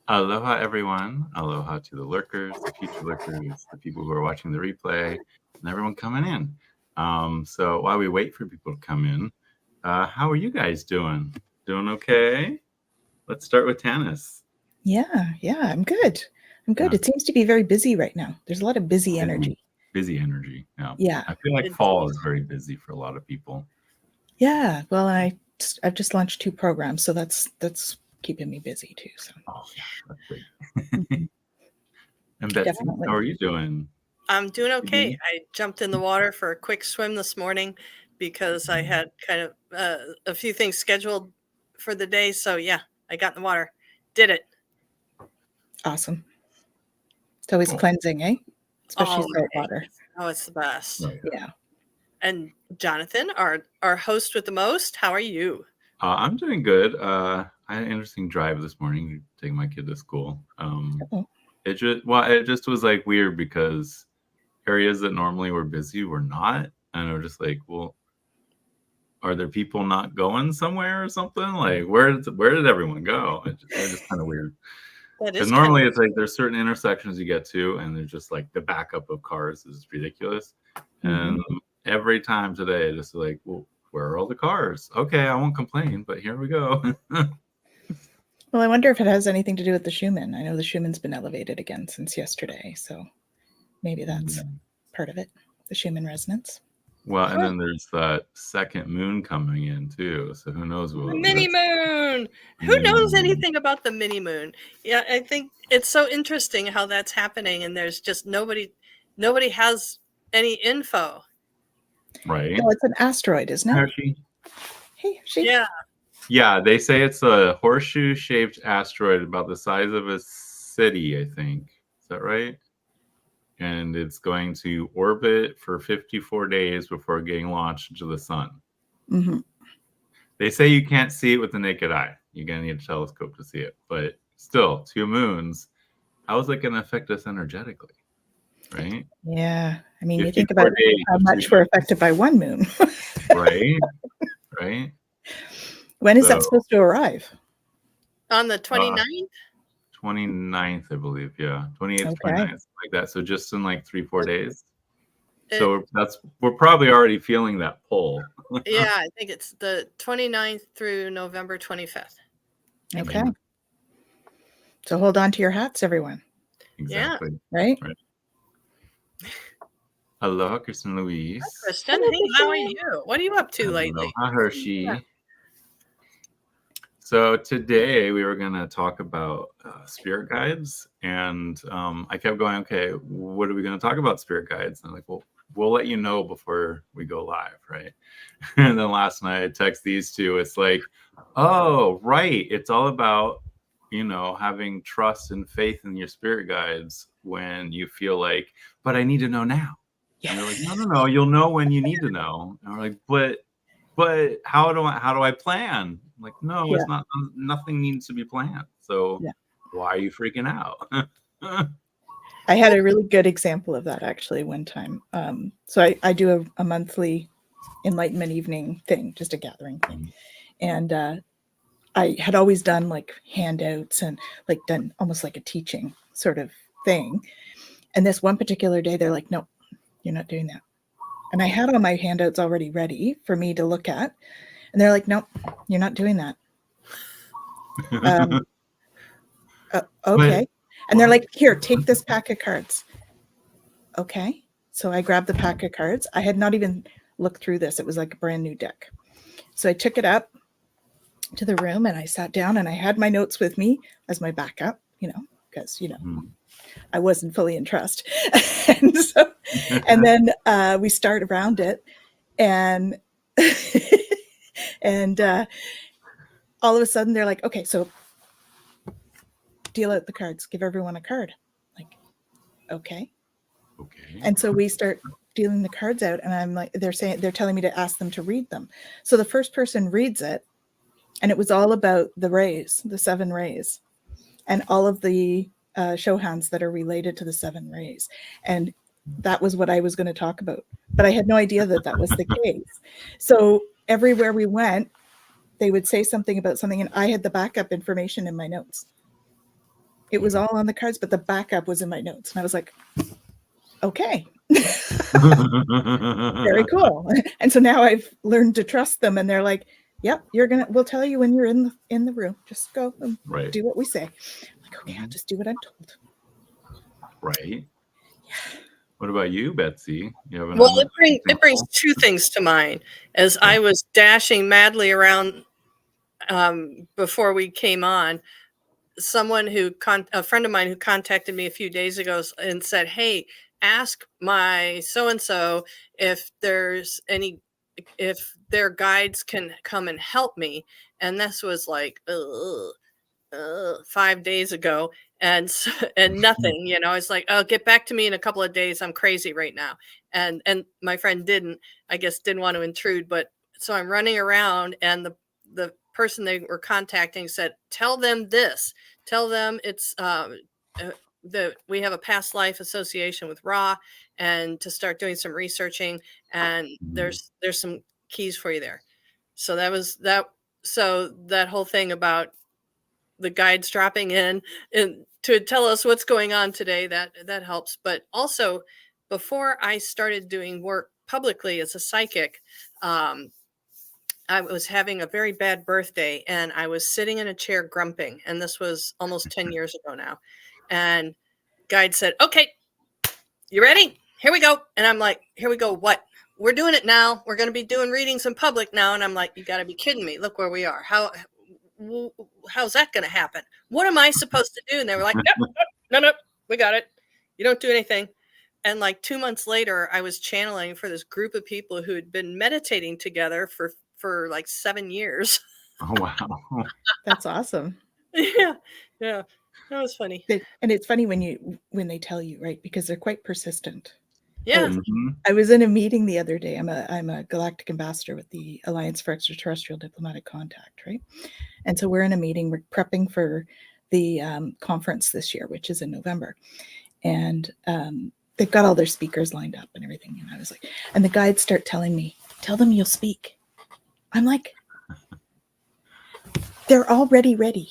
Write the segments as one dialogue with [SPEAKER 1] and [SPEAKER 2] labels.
[SPEAKER 1] Aloha, everyone. Aloha to the lurkers, the future lurkers, the people who are watching the replay, and everyone coming in. So while we wait for people to come in, how are you guys doing? Doing okay? Let's start with Tanys.
[SPEAKER 2] Yeah, I'm good.
[SPEAKER 1] Yeah.
[SPEAKER 2] It seems to be very busy right now. There's a lot of busy energy.
[SPEAKER 1] Busy energy.
[SPEAKER 2] Yeah.
[SPEAKER 1] I feel like fall is very busy for a lot of people.
[SPEAKER 2] Yeah. Well, I've just launched 2 programs, so that's keeping me busy too. So.
[SPEAKER 1] Oh yeah, that's great. And Betsy,
[SPEAKER 2] Definitely.
[SPEAKER 1] how are you doing?
[SPEAKER 3] I'm doing okay. I jumped in the water for a quick swim this morning because I had kind of a few things scheduled for the day. So yeah, I got in the water. Did it.
[SPEAKER 2] Awesome. It's always cleansing, eh? Especially salt water.
[SPEAKER 3] Oh, it's the best.
[SPEAKER 1] Right.
[SPEAKER 2] Yeah.
[SPEAKER 3] And Jonathan, our host with the most, how are you?
[SPEAKER 1] I'm doing good. I had an interesting drive this morning, taking my kid to school. It just was like weird because areas that normally were busy were not, and we're just like, well, are there people not going somewhere or something? Like, where did everyone go? It's just kind of weird. Because normally it's like there's certain intersections you get to, and there's just like the backup of cars is ridiculous. And every time today, just like, well, where are all the cars? Okay, I won't complain, but here we go.
[SPEAKER 2] Well, I wonder if it has anything to do with the Schumann. I know the Schumann's been elevated again since yesterday, so maybe that's part of it, the Schumann resonance.
[SPEAKER 1] Well, and then there's that second moon coming in too, so who knows what
[SPEAKER 3] the mini moon. Who knows anything about the mini moon? Yeah, I think it's so interesting how that's happening, and there's just nobody has any info.
[SPEAKER 1] Right.
[SPEAKER 2] Well, it's an asteroid, isn't it? Hey, she.
[SPEAKER 1] Yeah, they say it's a horseshoe-shaped asteroid about the size of a city, I think. Is that right? And it's going to orbit for 54 days before getting launched into the sun.
[SPEAKER 2] Mm-hmm.
[SPEAKER 1] They say you can't see it with the naked eye. You're going to need a telescope to see it. But still, 2 moons, how is it going to affect us energetically? Right?
[SPEAKER 2] Yeah. I mean, you think about how much we're affected by 1 moon.
[SPEAKER 1] Right? Right?
[SPEAKER 2] When is that supposed to arrive?
[SPEAKER 3] On the 29th?
[SPEAKER 1] 29th, I believe. Yeah. 28th, 29th, like that. So just in like 3-4 days. So we're probably already feeling that pull.
[SPEAKER 3] Yeah, I think it's the 29th through November 25th.
[SPEAKER 2] Okay. So hold on to your hats, everyone.
[SPEAKER 1] Exactly.
[SPEAKER 2] Yeah. Right?
[SPEAKER 1] Aloha, Kristen Louise.
[SPEAKER 3] Hi, Kristen. Hey, how are you? What are you up to lately?
[SPEAKER 1] Aloha, Hershey. Yeah. So today we were going to talk about spirit guides, and I kept going, okay, what are we going to talk about spirit guides? And I'm like, well, we'll let you know before we go live, right? And then last night I text these two. It's like, oh, right. It's all about, having trust and faith in your spirit guides when you feel like, but I need to know now. Yeah. And they're like, no, you'll know when you need to know. And we're like, but how do I plan? I'm like, no, it's not. Nothing needs to be planned. So why are you freaking out?
[SPEAKER 2] I had a really good example of that actually one time. So I do a monthly enlightenment evening thing, just a gathering thing. And I had always done like handouts and like done almost like a teaching sort of thing. And this one particular day, they're like, no, you're not doing that. And I had all my handouts already ready for me to look at. And they're like, nope, you're not doing that. Okay. And they're like, here, take this pack of cards. Okay. So I grabbed the pack of cards. I had not even looked through this. It was like a brand new deck. So I took it up to the room and I sat down and I had my notes with me as my backup, because, I wasn't fully in trust. and then we start around it and and all of a sudden they're like, okay, so deal out the cards, give everyone a card. Like, okay. And so we start dealing the cards out and I'm like, they're telling me to ask them to read them. So the first person reads it and it was all about the rays, the 7 rays and all of the show hands that are related to the 7 rays. And that was what I was going to talk about, but I had no idea that was the case. So everywhere we went, they would say something about something and I had the backup information in my notes. It was all on the cards, but the backup was in my notes. And I was like, okay. Very cool. And so now I've learned to trust them, and they're like, yep, we'll tell you when you're in the room. Just go and do what we say. I'm like, okay, I'll just do what I'm told.
[SPEAKER 1] Right. What about you, Betsy?
[SPEAKER 3] It brings two things to mind. As I was dashing madly around before we came on, a friend of mine who contacted me a few days ago and said, hey, ask my so-and-so if their guides can come and help me. And this was like 5 days ago. And nothing, it's like, oh, get back to me in a couple of days. I'm crazy right now. And my friend didn't want to intrude. But so I'm running around, and the person they were contacting said, tell them this, tell them it's we have a past life association with Ra, and to start doing some researching, and there's some keys for you there. So that was that. So that whole thing about the guides dropping in and to tell us what's going on today, that helps. But also, before I started doing work publicly as a psychic, I was having a very bad birthday, and I was sitting in a chair grumping, and this was almost 10 years ago now. And guide said, okay, you ready? Here we go. And I'm like, here we go. What? We're doing it now. We're going to be doing readings in public now. And I'm like, you got to be kidding me. Look where we are. How's that going to happen? What am I supposed to do? And they were like, no, we got it. You don't do anything. And like 2 months later, I was channeling for this group of people who had been meditating together for like 7 years.
[SPEAKER 1] Oh, wow.
[SPEAKER 2] That's awesome.
[SPEAKER 3] Yeah. That was funny.
[SPEAKER 2] And it's funny when they tell you, right? Because they're quite persistent.
[SPEAKER 3] Yeah.
[SPEAKER 2] I was in a meeting the other day. I'm a Galactic Ambassador with the Alliance for Extraterrestrial Diplomatic Contact, right? And so we're in a meeting. We're prepping for the conference this year, which is in November. And they've got all their speakers lined up and everything. And I was like, and the guides start telling me, tell them you'll speak. I'm like, they're already ready.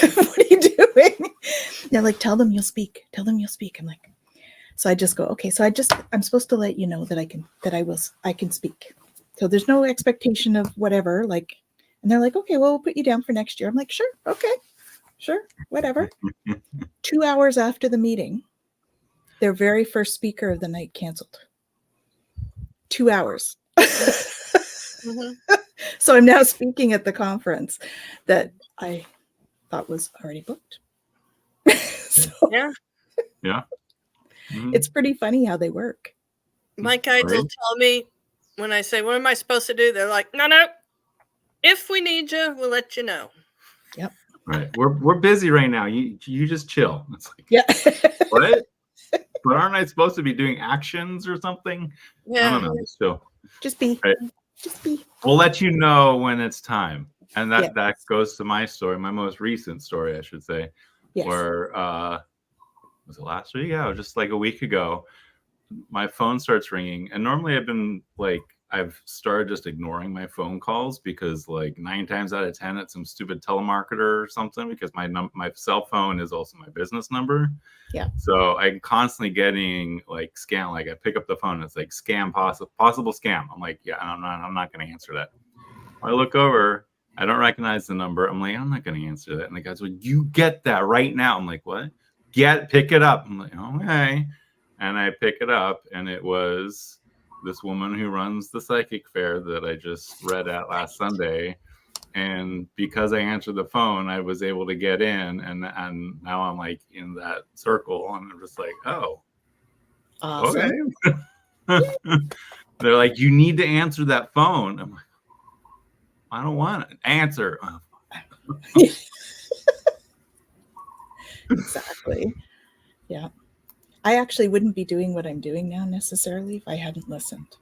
[SPEAKER 2] What are you doing? They're like, tell them you'll speak. Tell them you'll speak. I'm like, so I just go, okay. So I'm supposed to let you know that I can speak. So there's no expectation of whatever, like, and they're like, okay, well, we'll put you down for next year. I'm like, sure. Okay. Sure. Whatever. 2 hours after the meeting, their very first speaker of the night canceled. 2 hours. So I'm now speaking at the conference that I thought was already booked.
[SPEAKER 3] Yeah.
[SPEAKER 1] Mm-hmm.
[SPEAKER 2] It's pretty funny how they work.
[SPEAKER 3] My guides will tell me when I say, what am I supposed to do? They're like, no. If we need you, we'll let you know.
[SPEAKER 2] Yep.
[SPEAKER 1] Right. We're busy right now. You just chill. It's like,
[SPEAKER 2] yeah.
[SPEAKER 1] What? But aren't I supposed to be doing actions or something?
[SPEAKER 3] Yeah.
[SPEAKER 1] I don't know. Just chill.
[SPEAKER 2] Just be.
[SPEAKER 1] Right.
[SPEAKER 2] Just be.
[SPEAKER 1] We'll let you know when it's time. And that goes to my story, my most recent story, I should say.
[SPEAKER 2] Yes.
[SPEAKER 1] Where was it last week? Yeah, just like a week ago. My phone starts ringing, and normally I've started just ignoring my phone calls because like 9 times out of 10 it's some stupid telemarketer or something, because my cell phone is also my business number.
[SPEAKER 2] Yeah.
[SPEAKER 1] So I'm constantly getting like scam. Like I pick up the phone and it's like scam, possible scam. I'm like, yeah, I'm not going to answer that. I look over, I don't recognize the number. I'm like, I'm not going to answer that. And the guy's like, you get that right now. I'm like, what? Pick it up. I'm like, okay. And I pick it up, and it was this woman who runs the psychic fair that I just read at last Sunday. And because I answered the phone, I was able to get in, and now I'm like in that circle, and I'm just like, oh,
[SPEAKER 2] awesome.
[SPEAKER 1] Okay. They're like, you need to answer that phone. I'm like, I don't want to answer.
[SPEAKER 2] Exactly. Yeah. I actually wouldn't be doing what I'm doing now necessarily if I hadn't listened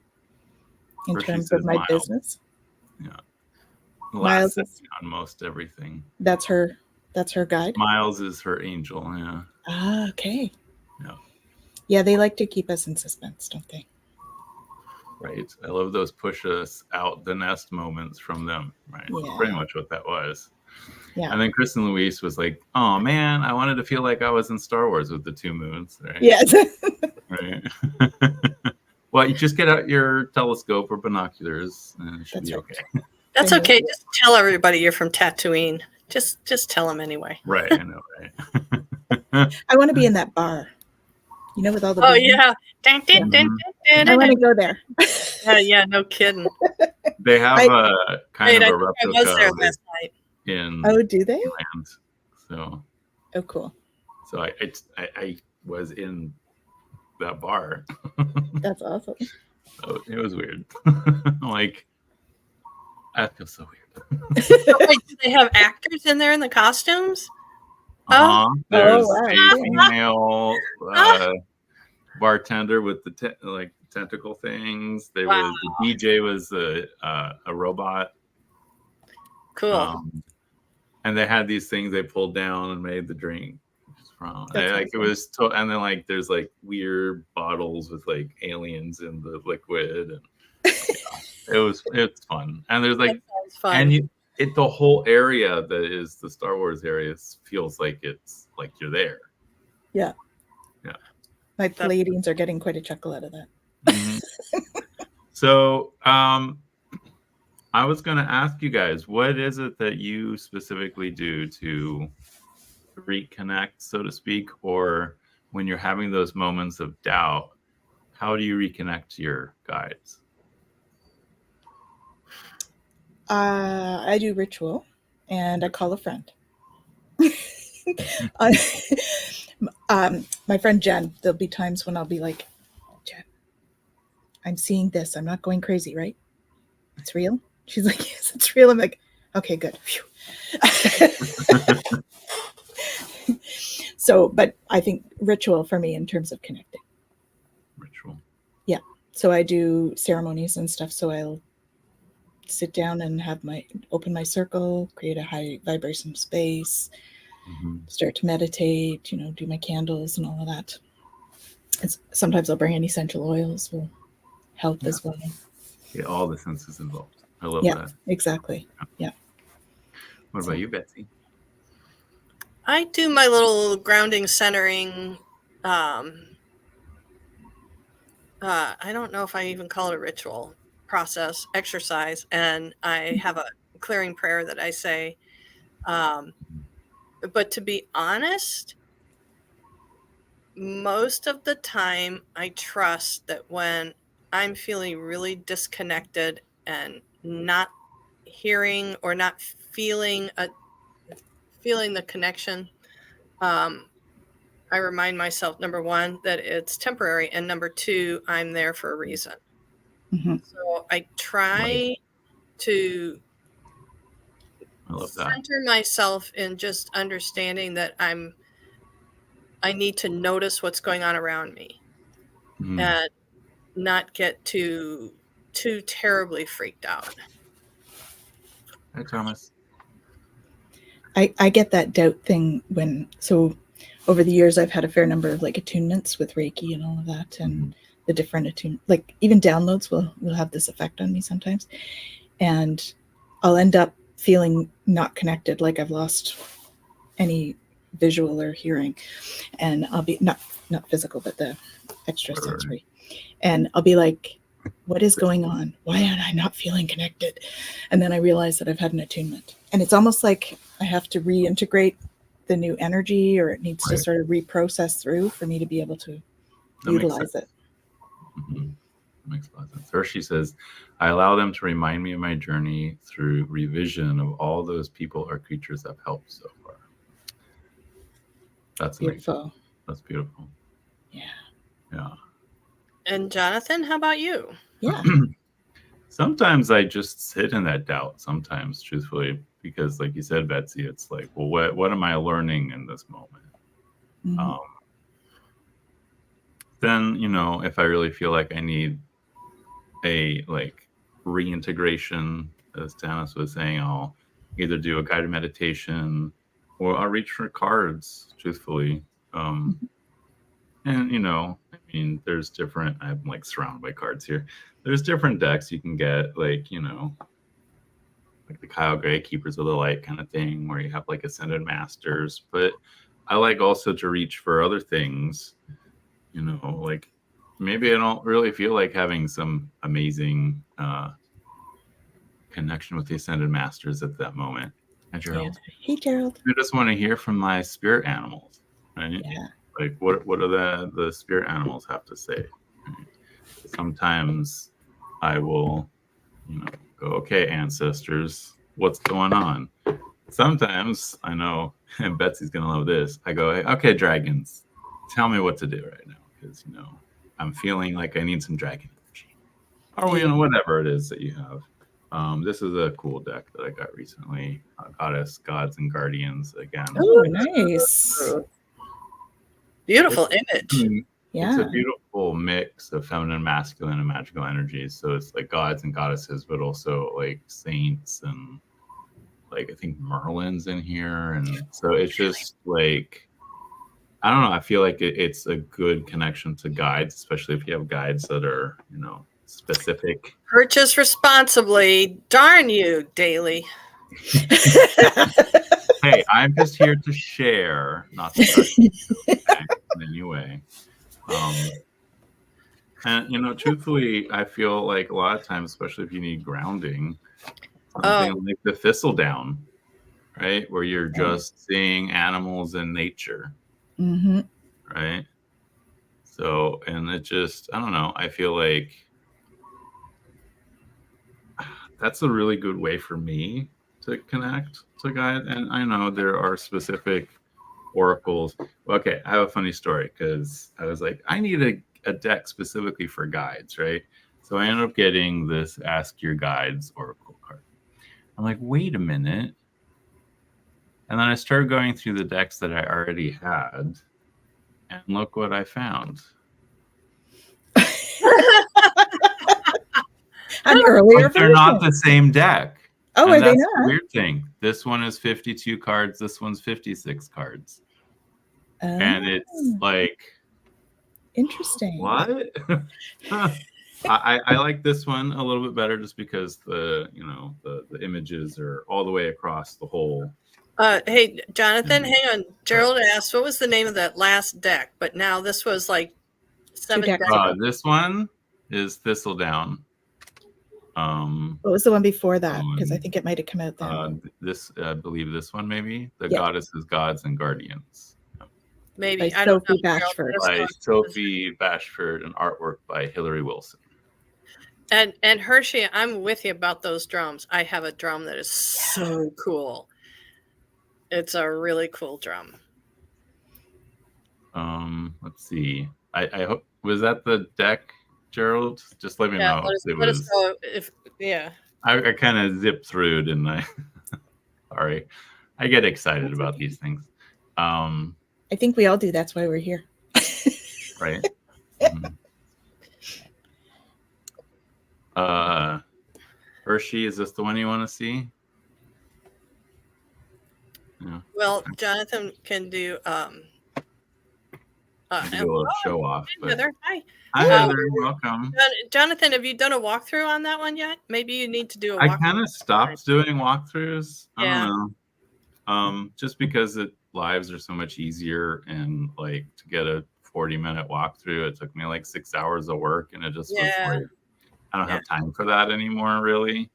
[SPEAKER 2] in terms of my business.
[SPEAKER 1] Yeah.
[SPEAKER 2] Miles is
[SPEAKER 1] on most everything.
[SPEAKER 2] That's her guide.
[SPEAKER 1] Miles is her angel. Yeah.
[SPEAKER 2] Ah, okay.
[SPEAKER 1] Yeah.
[SPEAKER 2] Yeah, they like to keep us in suspense, don't they?
[SPEAKER 1] Right. I love those push us out the nest moments from them. Right.
[SPEAKER 2] Yeah.
[SPEAKER 1] That's pretty much what that was.
[SPEAKER 2] Yeah.
[SPEAKER 1] And then Kristen Louise was like, "Oh man, I wanted to feel like I was in Star Wars with the 2 moons." Right?
[SPEAKER 2] Yes.
[SPEAKER 1] Right. Well, you just get out your telescope or binoculars, and it should
[SPEAKER 2] That's
[SPEAKER 1] be
[SPEAKER 2] right.
[SPEAKER 1] okay.
[SPEAKER 3] That's okay. Just tell everybody you're from Tatooine. Just tell them anyway.
[SPEAKER 1] Right. I know. Right.
[SPEAKER 2] I want to be in that bar. You know, with all the.
[SPEAKER 3] Oh
[SPEAKER 2] balloons.
[SPEAKER 3] yeah.
[SPEAKER 2] I want to go there.
[SPEAKER 3] Yeah. No kidding.
[SPEAKER 1] They have a kind of a
[SPEAKER 3] I
[SPEAKER 1] replica
[SPEAKER 3] was there
[SPEAKER 1] of
[SPEAKER 3] last
[SPEAKER 1] it
[SPEAKER 3] night.
[SPEAKER 1] in
[SPEAKER 2] Oh, do they?
[SPEAKER 1] land. So
[SPEAKER 2] Oh, cool.
[SPEAKER 1] So I was in that bar.
[SPEAKER 2] That's awesome.
[SPEAKER 1] So it was weird. Like, I feel so weird.
[SPEAKER 3] Wait, do they have actors in there in the costumes?
[SPEAKER 1] There's
[SPEAKER 2] wow.
[SPEAKER 1] a female bartender with the tentacle things. There was the DJ was a robot.
[SPEAKER 3] Cool.
[SPEAKER 1] And they had these things they pulled down and made the drink from.
[SPEAKER 2] That's
[SPEAKER 1] Like
[SPEAKER 2] awesome.
[SPEAKER 1] it was, and then like there's like weird bottles with like aliens in the liquid, and it's fun. And there's like,
[SPEAKER 3] That sounds fun.
[SPEAKER 1] and the whole area that is the Star Wars area feels like it's like you're there.
[SPEAKER 2] Yeah.
[SPEAKER 1] Yeah.
[SPEAKER 2] My Palladians are getting quite a chuckle out of that.
[SPEAKER 1] Mm-hmm. So, I was going to ask you guys, what is it that you specifically do to reconnect, so to speak, or when you're having those moments of doubt, how do you reconnect to your guides?
[SPEAKER 2] I do ritual, and I call a friend. My friend Jen, there'll be times when I'll be like, Jen, I'm seeing this. I'm not going crazy, right? It's real? She's like, yes, it's real. I'm like, okay, good. So, but I think ritual for me in terms of connecting.
[SPEAKER 1] Ritual.
[SPEAKER 2] Yeah. So I do ceremonies and stuff. So I'll sit down and open my circle, create a high vibration space, start to meditate, do my candles and all of that. And sometimes I'll bring in essential oils, will help as well.
[SPEAKER 1] Yeah, all the senses involved. I love that.
[SPEAKER 2] Exactly. Yeah.
[SPEAKER 1] What about you, Betsy?
[SPEAKER 3] I do my little grounding, centering. I don't know if I even call it a ritual process, exercise, and I have a clearing prayer that I say. But to be honest, most of the time I trust that when I'm feeling really disconnected and not hearing or not feeling the connection, I remind myself, number one, that it's temporary, and number two, I'm there for a reason.
[SPEAKER 2] Mm-hmm.
[SPEAKER 3] So I try to center myself in just understanding that I need to notice what's going on around me and not get too terribly freaked out.
[SPEAKER 1] Hi, Thomas.
[SPEAKER 2] I get that doubt thing over the years I've had a fair number of attunements with Reiki and all of that, and the different even downloads will have this effect on me sometimes, and I'll end up feeling not connected, like I've lost any visual or hearing, and I'll be not physical but the extrasensory, and I'll be like, what is going on? Why am I not feeling connected? And then I realize that I've had an attunement, and it's almost like I have to reintegrate the new energy, or it needs to sort of reprocess through for me to be able to utilize it.
[SPEAKER 1] That makes a lot of sense. Or she says, I allow them to remind me of my journey through revision of all those people or creatures I've helped so far. That's
[SPEAKER 2] beautiful.
[SPEAKER 1] Amazing. That's beautiful. Yeah.
[SPEAKER 3] And Jonathan, how about you?
[SPEAKER 2] Yeah.
[SPEAKER 1] Sometimes I just sit in that doubt, sometimes, truthfully, because like you said, Betsy, it's like, well, what am I learning in this moment? Then, if I really feel like I need a reintegration, as Tanys was saying, I'll either do a guided meditation or I'll reach for cards, truthfully. And, there's different, I'm surrounded by cards here. There's different decks you can get, like the Kyle Gray Keepers of the Light kind of thing, where you have like ascended masters. But I like also to reach for other things, you know, like maybe I don't really feel like having some amazing connection with the ascended masters at that moment. And Gerald,
[SPEAKER 2] Hey, Gerald.
[SPEAKER 1] I just want to hear from my spirit animals, right?
[SPEAKER 2] Yeah.
[SPEAKER 1] Like what do the spirit animals have to say? Right? Sometimes I will, you know, go, okay, ancestors, what's going on? Sometimes I know, and Betsy's gonna love this, I go, okay, dragons, tell me what to do right now, because, you know, I'm feeling like I need some dragon energy, or, you know, whatever it is that you have. This is a cool deck that I got recently, Goddess, Gods, and Guardians again.
[SPEAKER 2] Oh, nice.
[SPEAKER 3] Beautiful image.
[SPEAKER 2] Yeah.
[SPEAKER 1] It's a beautiful mix of feminine, masculine, and magical energies. So it's like gods and goddesses, but also like saints and like I think Merlin's in here. And so it's just like, I don't know. I feel like it's a good connection to guides, especially if you have guides that are, you know, specific.
[SPEAKER 3] Purchase responsibly. Darn you, Dailey.
[SPEAKER 1] Hey, I'm just here to share, not to start in any way. And you know, truthfully, I feel like a lot of times, especially if you need grounding, something like the thistledown, right, where you're just seeing animals in nature, right? So, and it just, I don't know, I feel like that's a really good way for me to connect to guide. And I know there are specific oracles. Okay, I have a funny story because I was like, I need a deck specifically for guides, right? So I ended up getting this Ask Your Guides oracle card. I'm like, wait a minute. And then I started going through the decks that I already had, and look what I found.
[SPEAKER 2] An earlier
[SPEAKER 1] But they're not the same deck.
[SPEAKER 2] Oh,
[SPEAKER 1] and
[SPEAKER 2] are they
[SPEAKER 1] that's
[SPEAKER 2] not?
[SPEAKER 1] the weird thing. This one is 52 cards. This one's 56 cards. And it's like,
[SPEAKER 2] interesting.
[SPEAKER 1] what? I like this one a little bit better just because the, you know, the images are all the way across the whole.
[SPEAKER 3] Hey, Jonathan, hang on. Gerald asked, what was the name of that last deck? But now this was like 7 decks.
[SPEAKER 1] This one is Thistledown.
[SPEAKER 2] What was the one before that? Because I think it might have come out then.
[SPEAKER 1] This, I believe this one maybe. The Goddesses, Gods, and Guardians.
[SPEAKER 3] Maybe.
[SPEAKER 2] By
[SPEAKER 3] I don't know.
[SPEAKER 2] Sophie Bashford.
[SPEAKER 1] By Sophie Bashford and artwork by Hillary Wilson.
[SPEAKER 3] And Hershey, I'm with you about those drums. I have a drum that is so cool. It's a really cool drum.
[SPEAKER 1] Let's see. I hope, was that the deck, Gerald? Just let me know.
[SPEAKER 3] Let us know if
[SPEAKER 1] I kind of zipped through, didn't I? Sorry. I get excited about these things.
[SPEAKER 2] I think we all do. That's why we're here.
[SPEAKER 1] Right. Hershey, is this the one you want to see? Yeah.
[SPEAKER 3] Well, Jonathan can do
[SPEAKER 1] a show off.
[SPEAKER 3] Heather, hi.
[SPEAKER 1] Hi, Heather. Welcome.
[SPEAKER 3] Jonathan, have you done a walkthrough on that one yet? Maybe you need to do a walkthrough.
[SPEAKER 1] I kind of stopped doing walkthroughs. I don't know. Just because lives are so much easier, and like to get a 40-minute walkthrough, it took me like 6 hours of work, and it just was like, I don't have time for that anymore, really.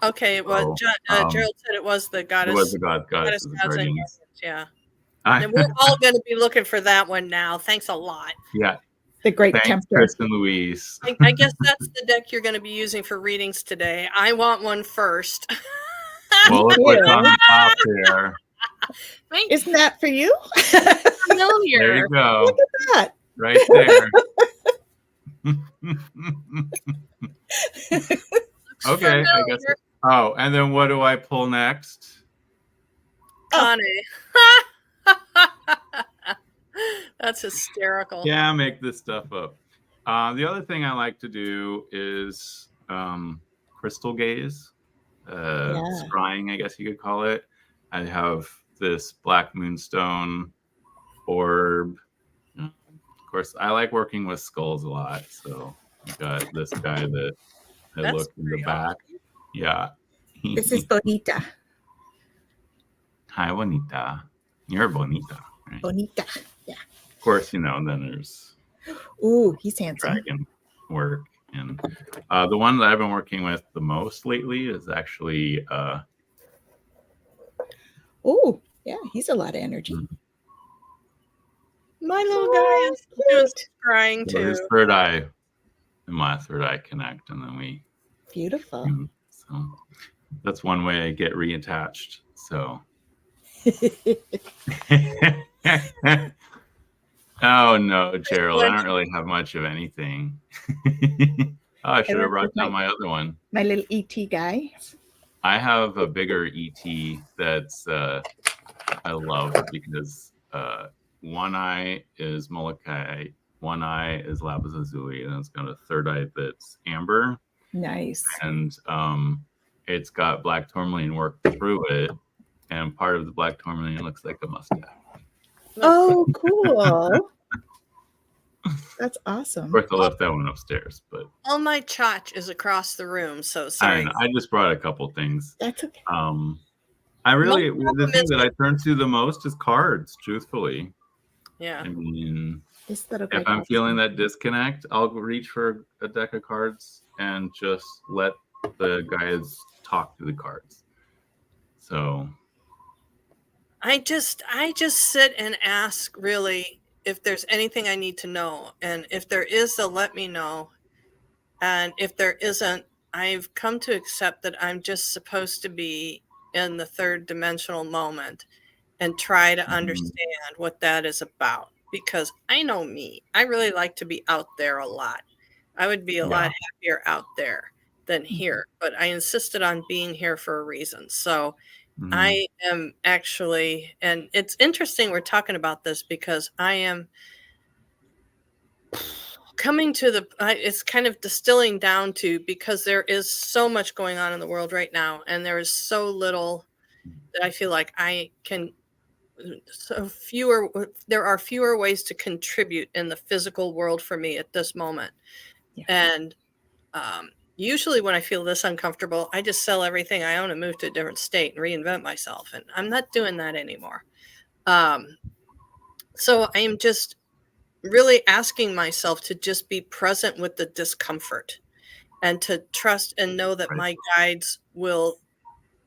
[SPEAKER 3] Okay, well, Gerald said it was the Goddess.
[SPEAKER 1] It was the Goddess Guardians.
[SPEAKER 3] Yeah. And we're all going to be looking for that one now. Thanks a lot.
[SPEAKER 1] Yeah.
[SPEAKER 2] The Great Tempter.
[SPEAKER 1] Chris and Louise.
[SPEAKER 3] I guess that's the deck you're going to be using for readings today. I want one first.
[SPEAKER 1] Well, look what's on the top there.
[SPEAKER 2] Isn't that for you?
[SPEAKER 3] Familiar.
[SPEAKER 1] There you go.
[SPEAKER 2] Look at that.
[SPEAKER 1] Right there. Okay, I guess. Oh, and then what do I pull next?
[SPEAKER 3] Connie. That's hysterical.
[SPEAKER 1] Yeah, make this stuff up. The other thing I like to do is crystal gaze, scrying, I guess you could call it. I have this black moonstone orb. Of course, I like working with skulls a lot. So you got this guy that I look in the back. Yeah,
[SPEAKER 2] This is Bonita.
[SPEAKER 1] Hi, Bonita. You're Bonita, right?
[SPEAKER 2] Bonita. Yeah.
[SPEAKER 1] Of course, then there's
[SPEAKER 2] Ooh, he's handsome.
[SPEAKER 1] dragon work. And the one that I've been working with the most lately is actually
[SPEAKER 2] Oh, yeah, he's a lot of energy.
[SPEAKER 3] My little guy is doing crying too.
[SPEAKER 1] There's third eye, and my third eye connect, and then we
[SPEAKER 2] Beautiful.
[SPEAKER 1] So that's one way I get reattached. So oh no, Gerald, I don't really have much of anything. I should have brought down my other one.
[SPEAKER 2] My little ET guy.
[SPEAKER 1] I have a bigger ET that's I love because one eye is Molokai, one eye is lapis lazuli, and it's got a third eye that's amber.
[SPEAKER 2] Nice.
[SPEAKER 1] And it's got black tourmaline work through it, and part of the black tourmaline looks like a mustache.
[SPEAKER 2] Oh, cool. That's awesome.
[SPEAKER 1] Of course, I left that one upstairs, but
[SPEAKER 3] all my chotch is across the room, so sorry.
[SPEAKER 1] I just brought a couple things.
[SPEAKER 2] That's okay.
[SPEAKER 1] The thing that I turn to the most is cards, truthfully.
[SPEAKER 3] Yeah.
[SPEAKER 1] I mean,
[SPEAKER 2] if
[SPEAKER 1] I'm feeling that disconnect, I'll reach for a deck of cards and just let the guys talk to the cards. So
[SPEAKER 3] I just sit and ask, really, if there's anything I need to know. And if there is, they'll let me know. And if there isn't, I've come to accept that I'm just supposed to be in the third dimensional moment and try to understand what that is about. Because I know me. I really like to be out there a lot. I would be a lot happier out there than here. But I insisted on being here for a reason. So I am actually, and it's interesting we're talking about this because I am coming to it's kind of distilling down to, because there is so much going on in the world right now, and there is so little that I feel like I can, there are fewer ways to contribute in the physical world for me at this moment. Yeah. And usually when I feel this uncomfortable, I just sell everything I own and move to a different state and reinvent myself. And I'm not doing that anymore. So I am just really asking myself to just be present with the discomfort and to trust and know that my guides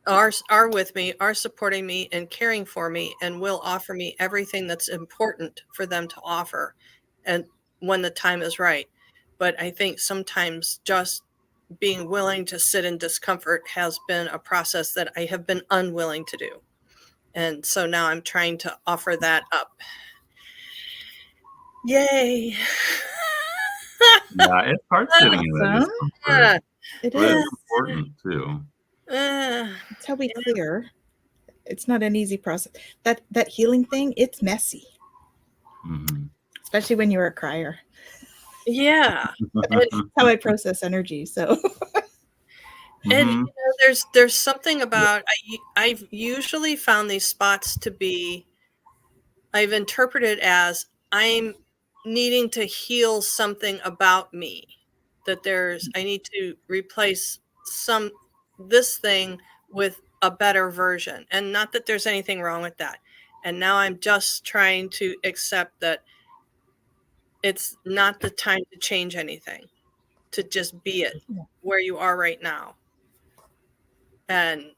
[SPEAKER 3] are with me, are supporting me and caring for me, and will offer me everything that's important for them to offer. And when the time is right. But I think sometimes just being willing to sit in discomfort has been a process that I have been unwilling to do. And so now I'm trying to offer that up. Yay.
[SPEAKER 1] Yeah, it's hard sitting in that discomfort.
[SPEAKER 2] It
[SPEAKER 1] but
[SPEAKER 2] is.
[SPEAKER 1] It's important too.
[SPEAKER 2] It's how we clear. It's not an easy process. That healing thing, it's messy. Especially when you're a crier.
[SPEAKER 3] Yeah.
[SPEAKER 2] That's how I process energy. So
[SPEAKER 3] and there's something about I've usually found these spots to be, I've interpreted as I'm needing to heal something about me, that I need to replace this thing with a better version, and not that there's anything wrong with that. And now I'm just trying to accept that it's not the time to change anything, to just be it where you are right now. And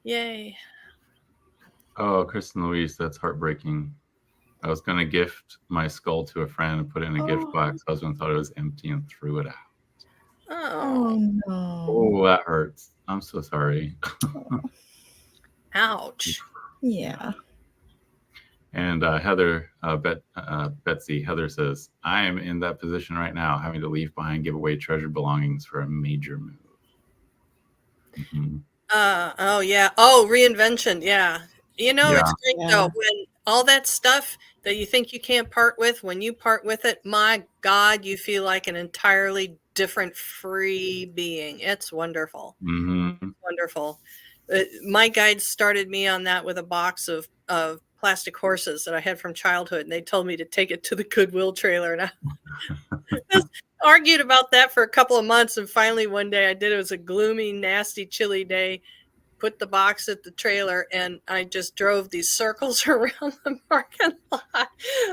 [SPEAKER 3] yay.
[SPEAKER 1] Oh, Kristen Louise, that's heartbreaking. I was going to gift my skull to a friend and put it in a gift box. Husband thought it was empty and threw it out.
[SPEAKER 2] Oh no.
[SPEAKER 1] Oh, that hurts. I'm so sorry.
[SPEAKER 3] Ouch.
[SPEAKER 2] Yeah.
[SPEAKER 1] And Betsy, Heather says, I am in that position right now, having to leave behind, give away treasured belongings for a major move.
[SPEAKER 3] Oh yeah. Oh, reinvention. Yeah. It's great though, when all that stuff that you think you can't part with, when you part with it, my God, you feel like an entirely different free being. It's wonderful. Wonderful. My guides started me on that with a box of plastic horses that I had from childhood, and they told me to take it to the Goodwill trailer. And argued about that for a couple of months, and finally one day I did. It was a gloomy, nasty, chilly day. Put the box at the trailer, and I just drove these circles around the parking lot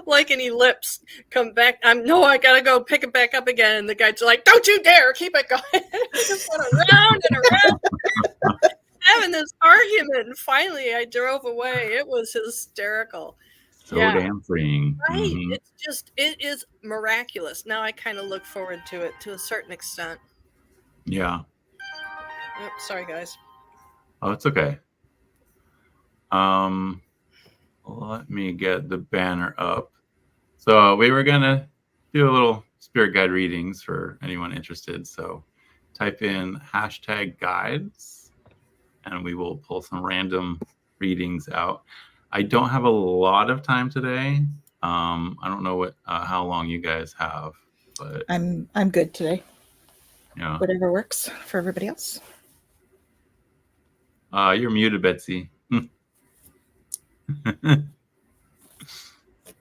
[SPEAKER 3] like an ellipse. Come back. I gotta go pick it back up again. And the guy's like, "Don't you dare keep it going." I just went around and around, having this argument. And finally, I drove away. It was hysterical.
[SPEAKER 1] So damn freeing.
[SPEAKER 3] Right.
[SPEAKER 1] Mhm.
[SPEAKER 3] It is miraculous. Now I kind of look forward to it to a certain extent.
[SPEAKER 1] Yeah.
[SPEAKER 3] Oops, sorry, guys.
[SPEAKER 1] Oh, it's okay. Let me get the banner up. So we were gonna do a little spirit guide readings for anyone interested. So type in #guides, and we will pull some random readings out. I don't have a lot of time today. I don't know how long you guys have, but
[SPEAKER 2] I'm good today.
[SPEAKER 1] yeah,
[SPEAKER 2] Whatever works for everybody else.
[SPEAKER 1] you're muted, Betsy.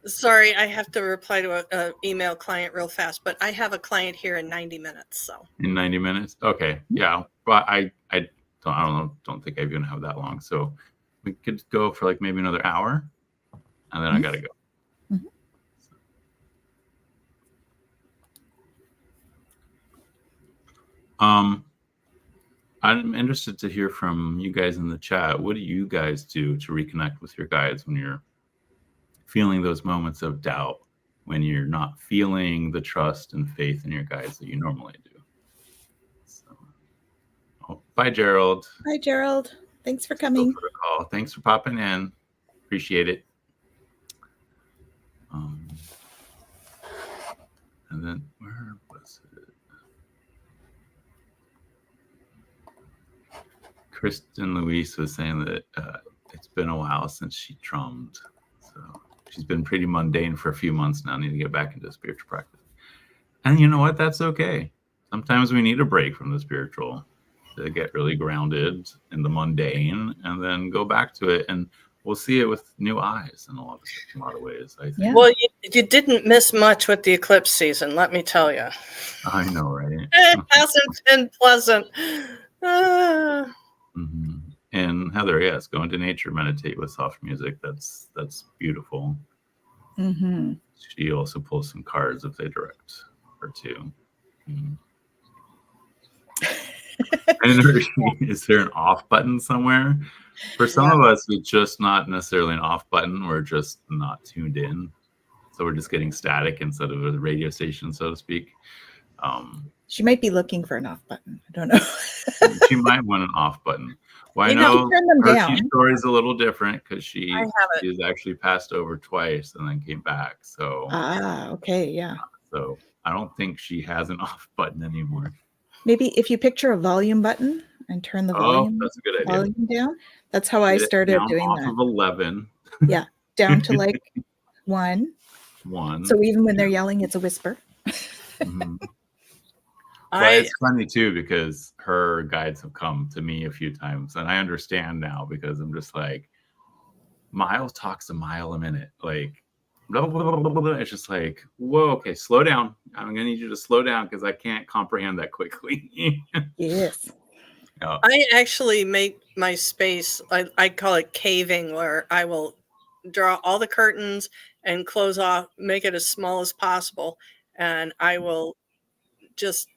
[SPEAKER 3] Sorry, I have to reply to a email client real fast, but I have a client here in 90 minutes. So
[SPEAKER 1] In 90 minutes? Okay, yeah. But I don't think I even have that long. So we could go for like maybe another hour, and then I gotta go.
[SPEAKER 2] Mhm.
[SPEAKER 1] I'm interested to hear from you guys in the chat. What do you guys do to reconnect with your guides when you're feeling those moments of doubt, when you're not feeling the trust and faith in your guides that you normally do? So, bye, Gerald.
[SPEAKER 2] Hi, Gerald. Thanks for
[SPEAKER 1] Go
[SPEAKER 2] coming.
[SPEAKER 1] for the call. Thanks for popping in. Appreciate it. And then where was it? Kristen Louise was saying that it's been a while since she drummed. So she's been pretty mundane for a few months now. Need to get back into spiritual practice. And you know what? That's okay. Sometimes we need a break from the spiritual to get really grounded in the mundane and then go back to it. And we'll see it with new eyes in a lot of ways, I think.
[SPEAKER 2] Yeah.
[SPEAKER 3] well, you didn't miss much with the eclipse season, let me tell you.
[SPEAKER 1] I know, right?
[SPEAKER 3] It hasn't been pleasant.
[SPEAKER 1] Mm-hmm. And Heather, yes, go into nature, meditate with soft music. That's beautiful.
[SPEAKER 2] Mm-hmm.
[SPEAKER 1] She also pulls some cards if they direct her to. Mm-hmm. Is there an off button somewhere? For some of us, it's just not necessarily an off button. We're just not tuned in. So we're just getting static instead of a radio station, so to speak.
[SPEAKER 2] She might be looking for an off button. I don't know.
[SPEAKER 1] She might want an off button. Well, I
[SPEAKER 3] You know,
[SPEAKER 1] know
[SPEAKER 2] turn them
[SPEAKER 1] her
[SPEAKER 2] down.
[SPEAKER 1] story is a little different because she
[SPEAKER 3] I have it.
[SPEAKER 1] is actually passed over twice and then came back. So
[SPEAKER 2] Okay, yeah.
[SPEAKER 1] So I don't think she has an off button anymore.
[SPEAKER 2] Maybe if you picture a volume button and turn the volume,
[SPEAKER 1] that's a good idea.
[SPEAKER 2] volume down. That's how I started doing
[SPEAKER 1] off
[SPEAKER 2] that.
[SPEAKER 1] Of 11.
[SPEAKER 2] Yeah, down to like 1.
[SPEAKER 1] 1.
[SPEAKER 2] So even when they're yelling, it's a whisper.
[SPEAKER 1] Mm-hmm. But it's funny too because her guides have come to me a few times, and I understand now because I'm just like, Miles talks a mile a minute, like blah, blah, blah, blah, blah. It's just like, whoa, okay, slow down. I'm gonna need you to slow down because I can't comprehend that quickly.
[SPEAKER 2] Yes.
[SPEAKER 3] I actually make my space, I call it caving, where I will draw all the curtains and close off, make it as small as possible, and I will just,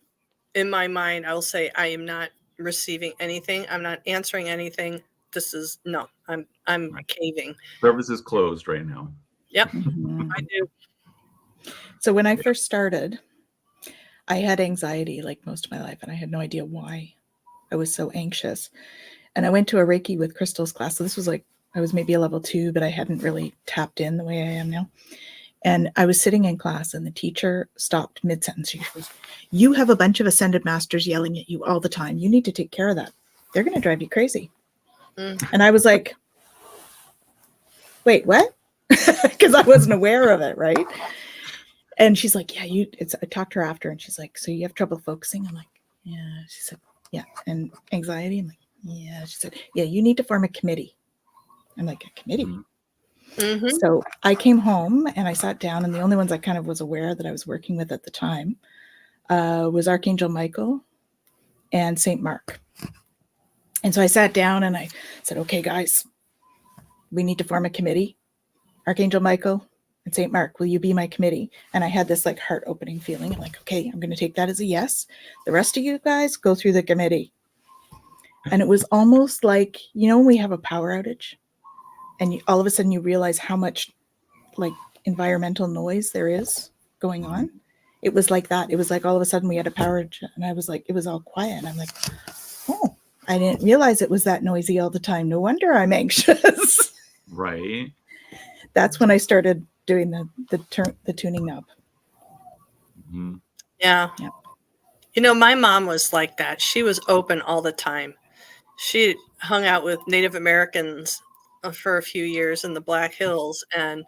[SPEAKER 3] in my mind, I'll say, I am not receiving anything. I'm not answering anything. I'm right. Caving.
[SPEAKER 1] Service is closed right now.
[SPEAKER 3] Yep,
[SPEAKER 2] Mm-hmm.
[SPEAKER 3] I do.
[SPEAKER 2] So when I first started, I had anxiety like most of my life, and I had no idea why I was so anxious. And I went to a Reiki with crystals class. So this was like, I was maybe a level 2, but I hadn't really tapped in the way I am now. And I was sitting in class and the teacher stopped mid-sentence. She goes, "You have a bunch of ascended masters yelling at you all the time. You need to take care of that. They're going to drive you crazy." And I was like, wait, what? Because I wasn't aware of it, right? And she's like, yeah, I talked to her after and she's like, so you have trouble focusing? I'm like, yeah. She said, yeah. And anxiety? I'm like, yeah. She said, yeah, you need to form a committee. I'm like, a committee? Mm-hmm. So I came home and I sat down, and the only ones I kind of was aware that I was working with at the time was Archangel Michael and Saint Mark. And so I sat down and I said, okay, guys, we need to form a committee. Archangel Michael and Saint Mark, will you be my committee? And I had this like heart opening feeling. I'm like, okay, I'm going to take that as a yes. The rest of you guys go through the committee. And it was almost like, you know, when we have a power outage and all of a sudden you realize how much like environmental noise there is going on. It was like that. It was like all of a sudden we had a power outage and I was like, it was all quiet. And I'm like, oh, I didn't realize it was that noisy all the time. No wonder I'm anxious.
[SPEAKER 1] Right.
[SPEAKER 2] That's when I started doing the tuning up.
[SPEAKER 1] Mm-hmm.
[SPEAKER 3] Yeah.
[SPEAKER 2] Yeah.
[SPEAKER 3] You know, my mom was like that. She was open all the time. She hung out with Native Americans for a few years in the Black Hills, and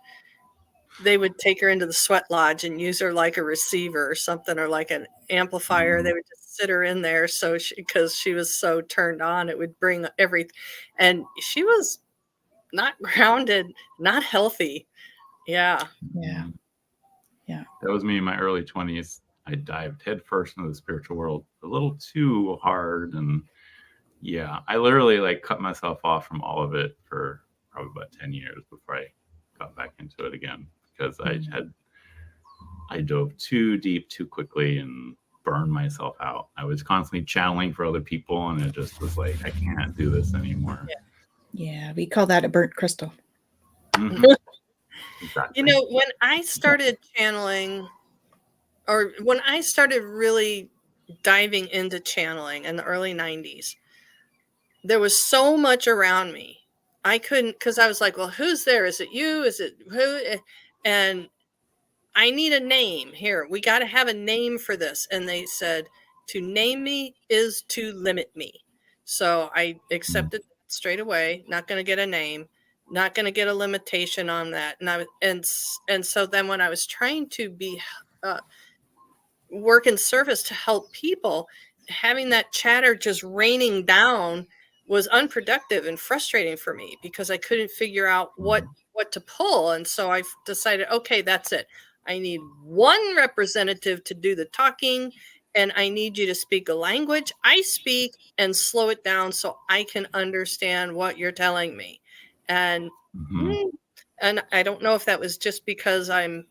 [SPEAKER 3] they would take her into the sweat lodge and use her like a receiver or something, or like an amplifier. They would just sit her in there because she was so turned on, it would bring everything. And she was not grounded, not healthy. Yeah.
[SPEAKER 2] Yeah. Yeah.
[SPEAKER 1] That was me in my early 20s. I dived headfirst into the spiritual world a little too hard. And yeah, I literally like cut myself off from all of it for probably about 10 years before I got back into it again, because I dove too deep too quickly and burned myself out. I was constantly channeling for other people, and it just was like, I can't do this anymore.
[SPEAKER 2] Yeah, we call that a burnt crystal.
[SPEAKER 1] Mm-hmm. Exactly.
[SPEAKER 3] You know, when I started channeling, or when I started really diving into channeling in the early 90s, there was so much around me. I couldn't, because I was like, well, who's there? Is it you? Is it who? And I need a name here. We got to have a name for this. And they said, to name me is to limit me. So I accepted straight away, not going to get a name, not going to get a limitation on that. And so then when I was trying to be work in service to help people, having that chatter just raining down was unproductive and frustrating for me, because I couldn't figure out what to pull. And so I decided, okay, that's it. I need one representative to do the talking, and I need you to speak a language I speak and slow it down so I can understand what you're telling me. And and I don't know if that was just because I'm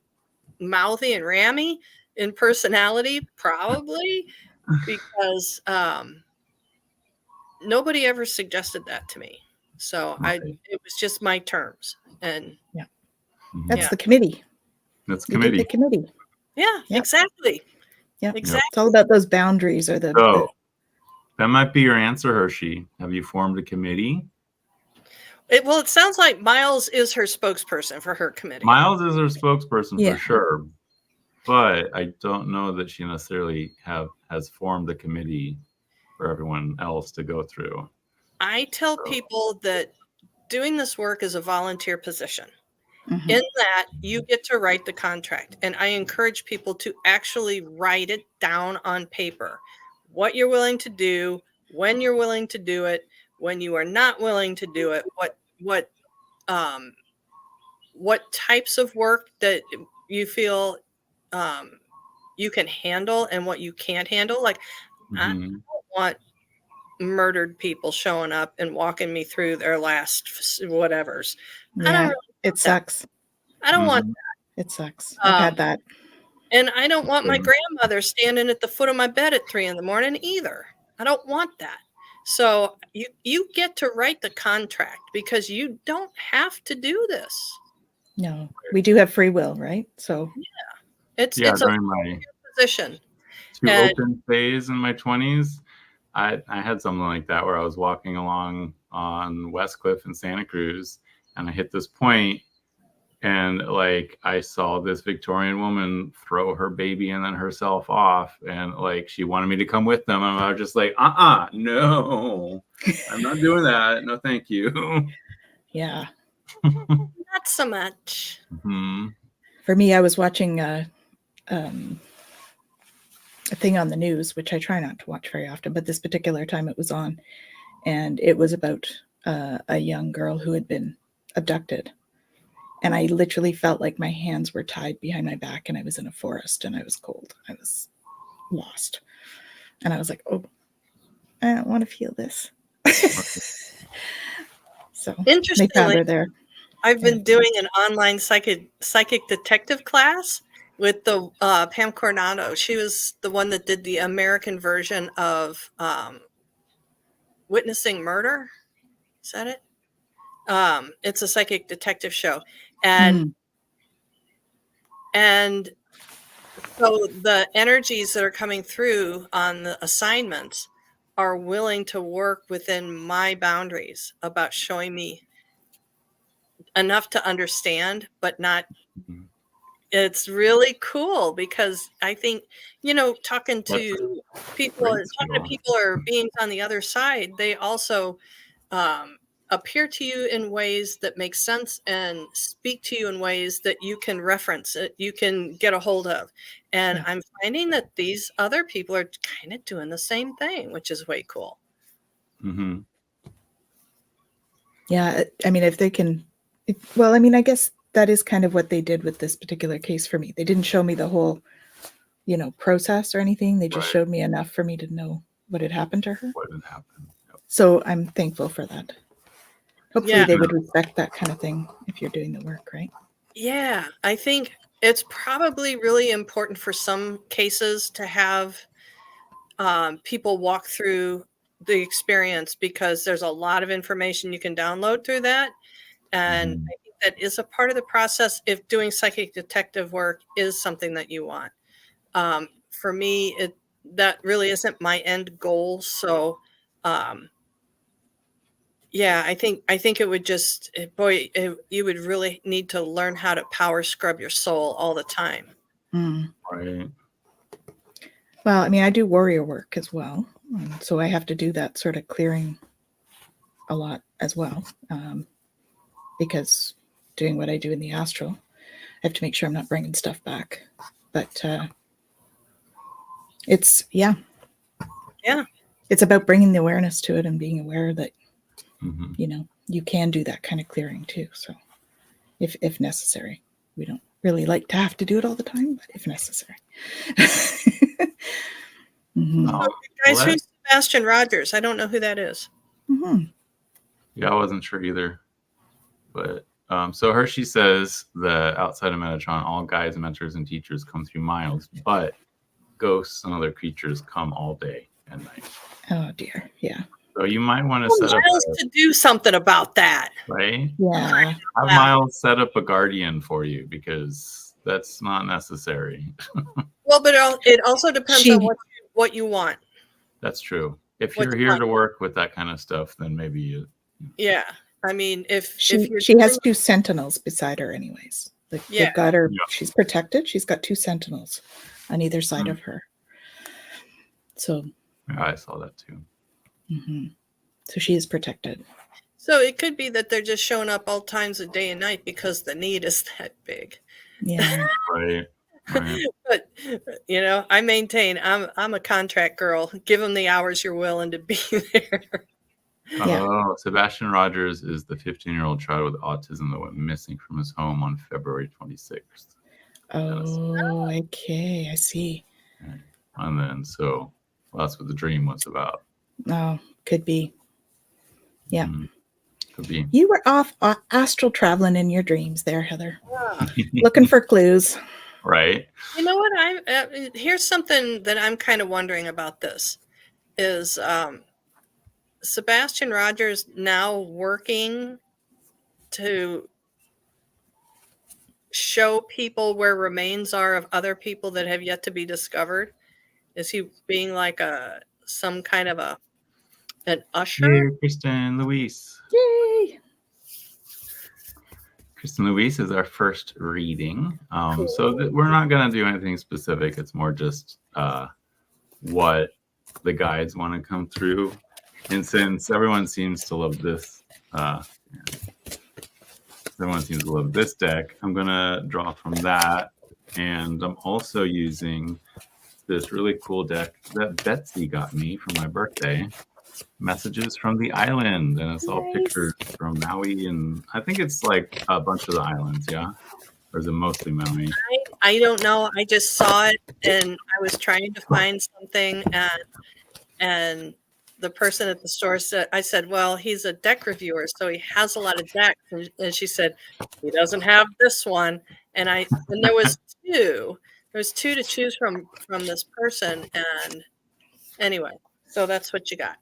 [SPEAKER 3] mouthy and rammy in personality, probably, because nobody ever suggested that to me. So it was just my terms. And
[SPEAKER 2] that's the committee.
[SPEAKER 1] That's
[SPEAKER 2] You did the committee.
[SPEAKER 3] Yeah, exactly.
[SPEAKER 2] Yeah,
[SPEAKER 3] exactly.
[SPEAKER 2] It's all about those boundaries, or
[SPEAKER 1] So that might be your answer, Hershey. Have you formed a committee?
[SPEAKER 3] Well, it sounds like Miles is her spokesperson for her committee.
[SPEAKER 1] Miles is her spokesperson for sure, but I don't know that she necessarily has formed a committee for everyone else to go through.
[SPEAKER 3] I tell people that doing this work is a volunteer position. In that, you get to write the contract. And I encourage people to actually write it down on paper. What you're willing to do, when you're willing to do it, when you are not willing to do it, what types of work that you feel you can handle and what you can't handle. Like, I don't want murdered people showing up and walking me through their last whatevers.
[SPEAKER 2] Yeah,
[SPEAKER 3] I don't really
[SPEAKER 2] it sucks.
[SPEAKER 3] I don't want that.
[SPEAKER 2] It sucks. I've had that.
[SPEAKER 3] And I don't want my grandmother standing at the foot of my bed at 3 a.m. either. I don't want that. So you get to write the contract, because you don't have to do this.
[SPEAKER 2] No, we do have free will, right? So
[SPEAKER 3] it's
[SPEAKER 1] during
[SPEAKER 3] a
[SPEAKER 1] my
[SPEAKER 3] position.
[SPEAKER 1] open phase in my 20s, I had something like that where I was walking along on West Cliff in Santa Cruz, and I hit this point, and like I saw this Victorian woman throw her baby and then herself off, and like she wanted me to come with them, and I was just like, no, I'm not doing that. No, thank you.
[SPEAKER 2] Yeah.
[SPEAKER 3] Not so much.
[SPEAKER 2] For me, I was watching a thing on the news, which I try not to watch very often, but this particular time it was on, and it was about a young girl who had been abducted. And I literally felt like my hands were tied behind my back, and I was in a forest, and I was cold. lost. And I was like, oh, I don't want to feel this. So they found
[SPEAKER 3] Interestingly,
[SPEAKER 2] her there.
[SPEAKER 3] I've been doing an online psychic detective class with the Pam Coronado. She was the one that did the American version of Witnessing Murder. Is that it? It's a psychic detective show, and so the energies that are coming through on the assignments are willing to work within my boundaries about showing me enough to understand, but not. It's really cool because I think, talking to people or beings on the other side, they also appear to you in ways that make sense and speak to you in ways that you can reference, you can get a hold of. And I'm finding that these other people are kind of doing the same thing, which is way cool.
[SPEAKER 1] Mm-hmm.
[SPEAKER 2] Yeah. I mean, if they can, well, I mean, I guess that is kind of what they did with this particular case for me. They didn't show me the whole, process or anything. They just showed me enough for me to know what had happened to her.
[SPEAKER 1] What had happened. Yep.
[SPEAKER 2] So I'm thankful for that. Hopefully they would respect that kind of thing if you're doing the work, right?
[SPEAKER 3] Yeah, I think it's probably really important for some cases to have people walk through the experience, because there's a lot of information you can download through that. And I think that is a part of the process if doing psychic detective work is something that you want. For me, that really isn't my end goal. So yeah, I think it would just, you would really need to learn how to power scrub your soul all the time.
[SPEAKER 1] Right.
[SPEAKER 2] Well, I mean, I do warrior work as well. So I have to do that sort of clearing a lot as well. Because doing what I do in the astral, I have to make sure I'm not bringing stuff back. But it's, it's about bringing the awareness to it and being aware that, you can do that kind of clearing too. So if necessary, we don't really like to have to do it all the time, but if necessary.
[SPEAKER 3] Guys, who's Sebastian Rogers? I don't know who that is.
[SPEAKER 1] Yeah, I wasn't sure either. But so Hershey says that outside of Metatron, all guides, mentors, and teachers come through miles, but ghosts and other creatures come all day and night.
[SPEAKER 2] Oh dear, yeah.
[SPEAKER 1] So you might want to set up
[SPEAKER 3] to do something about that,
[SPEAKER 1] right?
[SPEAKER 2] Yeah.
[SPEAKER 1] Have Miles set up a guardian for you, because that's not necessary.
[SPEAKER 3] Well, but it also depends on what you want.
[SPEAKER 1] That's true. If you're here to work with that kind of stuff, then maybe you.
[SPEAKER 3] Yeah. I mean, if
[SPEAKER 2] she has 2 sentinels beside her anyways. Like they've got her, she's protected. She's got 2 sentinels on either side of her. So
[SPEAKER 1] yeah, I saw that too.
[SPEAKER 2] So she is protected.
[SPEAKER 3] So it could be that they're just showing up all times of day and night because the need is that big.
[SPEAKER 2] Yeah.
[SPEAKER 1] Right.
[SPEAKER 3] But I maintain I'm a contract girl. Give them the hours you're willing to be there.
[SPEAKER 1] Oh, Sebastian Rogers is the 15-year-old child with autism that went missing from his home on February 26th.
[SPEAKER 2] Oh, okay. I see.
[SPEAKER 1] And then, so that's what the dream was about.
[SPEAKER 2] Oh, could be. Yeah.
[SPEAKER 1] Could be.
[SPEAKER 2] You were off astral traveling in your dreams there, Heather. Looking for clues.
[SPEAKER 1] Right.
[SPEAKER 3] You know what? Here's something that I'm kind of wondering about this is Sebastian Rogers now working to show people where remains are of other people that have yet to be discovered? Is he being like some kind of an usher?
[SPEAKER 1] Here, Kristen Luis.
[SPEAKER 2] Yay!
[SPEAKER 1] Kristen Luis is our first reading.
[SPEAKER 3] Cool.
[SPEAKER 1] So we're not going to do anything specific. It's more just what the guides want to come through. And since everyone seems to love this, everyone seems to love this deck, I'm going to draw from that. And I'm also using this really cool deck that Betsy got me for my birthday. Messages from the Island, and it's all pictures from Maui, and I think it's like a bunch of the islands, or is it mostly Maui?
[SPEAKER 3] I don't know. I just saw it and I was trying to find something, and the person at the store said, I said, well, he's a deck reviewer, so he has a lot of decks. And she said, he doesn't have this one. And there was two. There was two to choose from this person. And anyway, so that's what you got.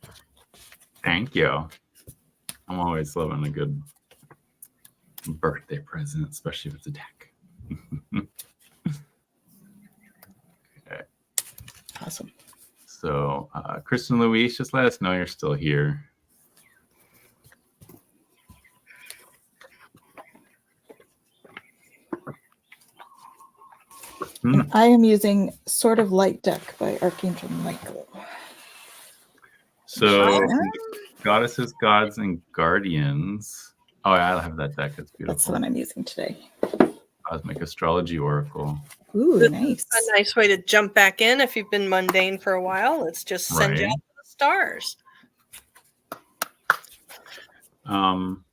[SPEAKER 1] Thank you. I'm always loving a good birthday present, especially if it's a deck. Okay.
[SPEAKER 2] Awesome.
[SPEAKER 1] So, Kristen Louise, just let us know you're still here.
[SPEAKER 2] And I am using Sort of Light deck by Archangel Michael.
[SPEAKER 1] So, Goddesses, Gods, and Guardians. Oh, yeah, I have that deck. It's beautiful.
[SPEAKER 2] That's the one I'm using today.
[SPEAKER 1] Cosmic Astrology Oracle.
[SPEAKER 2] Ooh,
[SPEAKER 3] This
[SPEAKER 2] nice.
[SPEAKER 3] is a nice way to jump back in if you've been mundane for a while. Let's just send you out to the stars.
[SPEAKER 1] I'm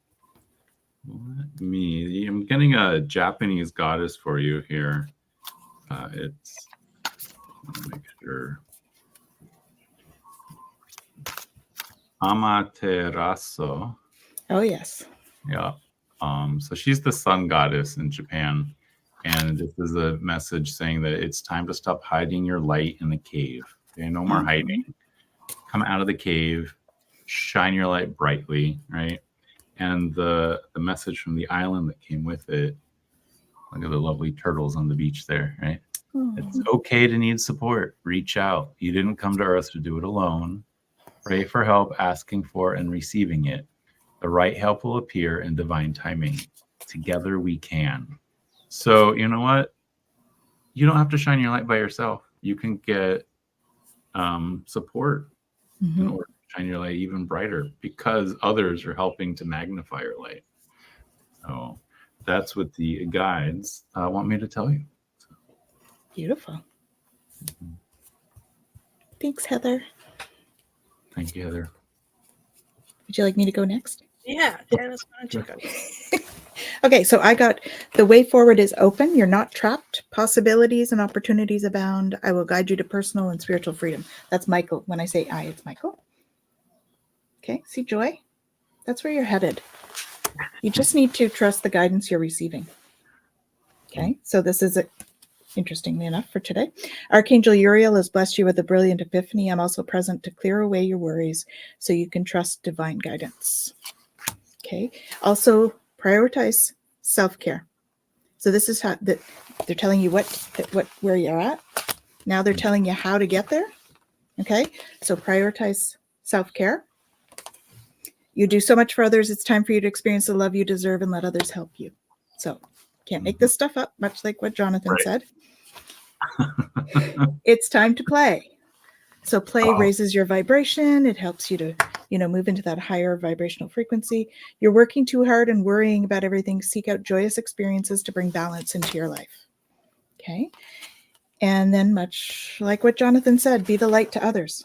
[SPEAKER 1] getting a Japanese goddess for you here. It's, let me make sure. Amaterasu.
[SPEAKER 2] Oh, yes.
[SPEAKER 1] Yeah. So she's the sun goddess in Japan. And this is a message saying that it's time to stop hiding your light in the cave. Okay, no more hiding. Come out of the cave, shine your light brightly, right? And the message from the island that came with it, look at the lovely turtles on the beach there, right? It's okay to need support. Reach out. You didn't come to Earth to do it alone. Pray for help, asking for and receiving it. The right help will appear in divine timing. Together we can. So, you know what? You don't have to shine your light by yourself. You can get support in order to shine your light even brighter because others are helping to magnify your light. So that's what the guides want me to tell you.
[SPEAKER 2] Beautiful. Thanks, Heather.
[SPEAKER 1] Thank you, Heather.
[SPEAKER 2] Would you like me to go next?
[SPEAKER 3] Yeah, Tanys, why don't you go?
[SPEAKER 2] Okay, so I got the way forward is open. You're not trapped. Possibilities and opportunities abound. I will guide you to personal and spiritual freedom. That's Michael. When I say I, it's Michael. Okay, see joy? That's where you're headed. You just need to trust the guidance you're receiving. Okay, so this is interestingly enough for today. Archangel Uriel has blessed you with a brilliant epiphany. I'm also present to clear away your worries so you can trust divine guidance. Okay, also prioritize self-care. So this is how that they're telling you where you're at. Now they're telling you how to get there. Okay, so prioritize self-care. You do so much for others. It's time for you to experience the love you deserve and let others help you. So can't make this stuff up, much like what Jonathan said. It's time to play. So play raises your vibration. It helps you to, move into that higher vibrational frequency. You're working too hard and worrying about everything. Seek out joyous experiences to bring balance into your life. Okay. And then much like what Jonathan said, be the light to others.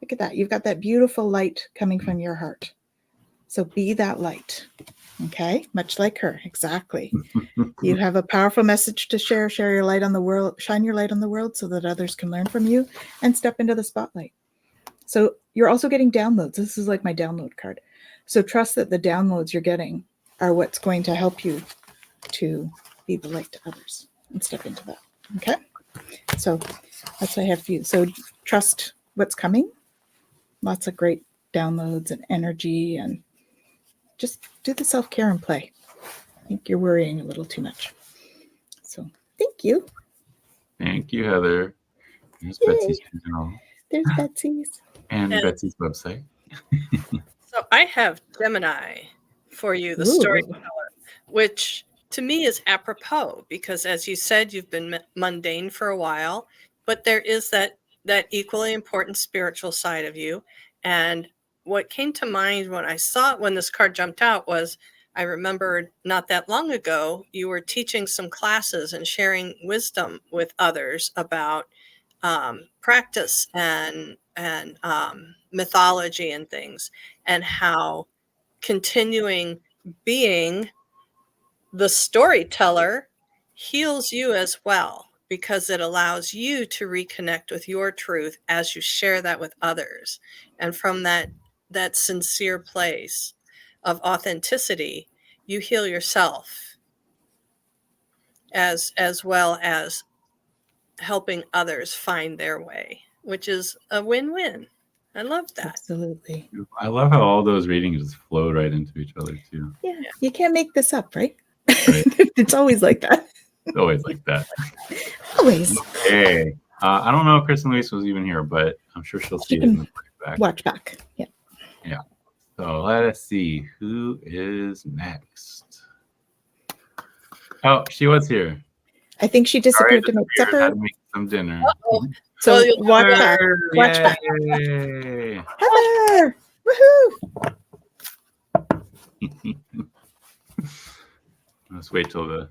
[SPEAKER 2] Look at that. You've got that beautiful light coming from your heart. So be that light. Okay. Much like her. Exactly. You have a powerful message to share. Share your light on the world. Shine your light on the world so that others can learn from you and step into the spotlight. So you're also getting downloads. This is like my download card. So trust that the downloads you're getting are what's going to help you to be the light to others and step into that. Okay. So that's what I have for you. So trust what's coming. Lots of great downloads and energy, and just do the self-care and play. I think you're worrying a little too much. So thank you.
[SPEAKER 1] Thank you, Heather. There's
[SPEAKER 2] Yay.
[SPEAKER 1] Betsy's channel.
[SPEAKER 2] There's Betsy's.
[SPEAKER 1] And Betsy's website.
[SPEAKER 3] So I have Gemini for you, the storyteller, which to me is apropos because, as you said, you've been mundane for a while, but there is that equally important spiritual side of you. And what came to mind when this card jumped out was I remembered not that long ago, you were teaching some classes and sharing wisdom with others about practice and mythology and things, and how continuing being the storyteller heals you as well, because it allows you to reconnect with your truth as you share that with others. And from that sincere place of authenticity, you heal yourself as well as helping others find their way, which is a win-win. I love that.
[SPEAKER 2] Absolutely.
[SPEAKER 1] I love how all those readings just flow right into each other too.
[SPEAKER 2] Yeah. You can't make this up, right?
[SPEAKER 1] Right.
[SPEAKER 2] It's always like that.
[SPEAKER 1] It's always like that.
[SPEAKER 2] Always.
[SPEAKER 1] Okay. I don't know if Kristen Luis was even here, but I'm sure she'll see it in the back.
[SPEAKER 2] Watch back. Yeah.
[SPEAKER 1] Yeah. So let us see who is next. Oh, she was here.
[SPEAKER 2] I think she disappeared to make
[SPEAKER 1] Had
[SPEAKER 2] supper.
[SPEAKER 1] to make some dinner.
[SPEAKER 3] Uh-oh.
[SPEAKER 2] So
[SPEAKER 3] Well, you'll
[SPEAKER 2] watch back. Watch back.
[SPEAKER 1] Yay.
[SPEAKER 2] Heather! Woohoo!
[SPEAKER 1] Let's wait till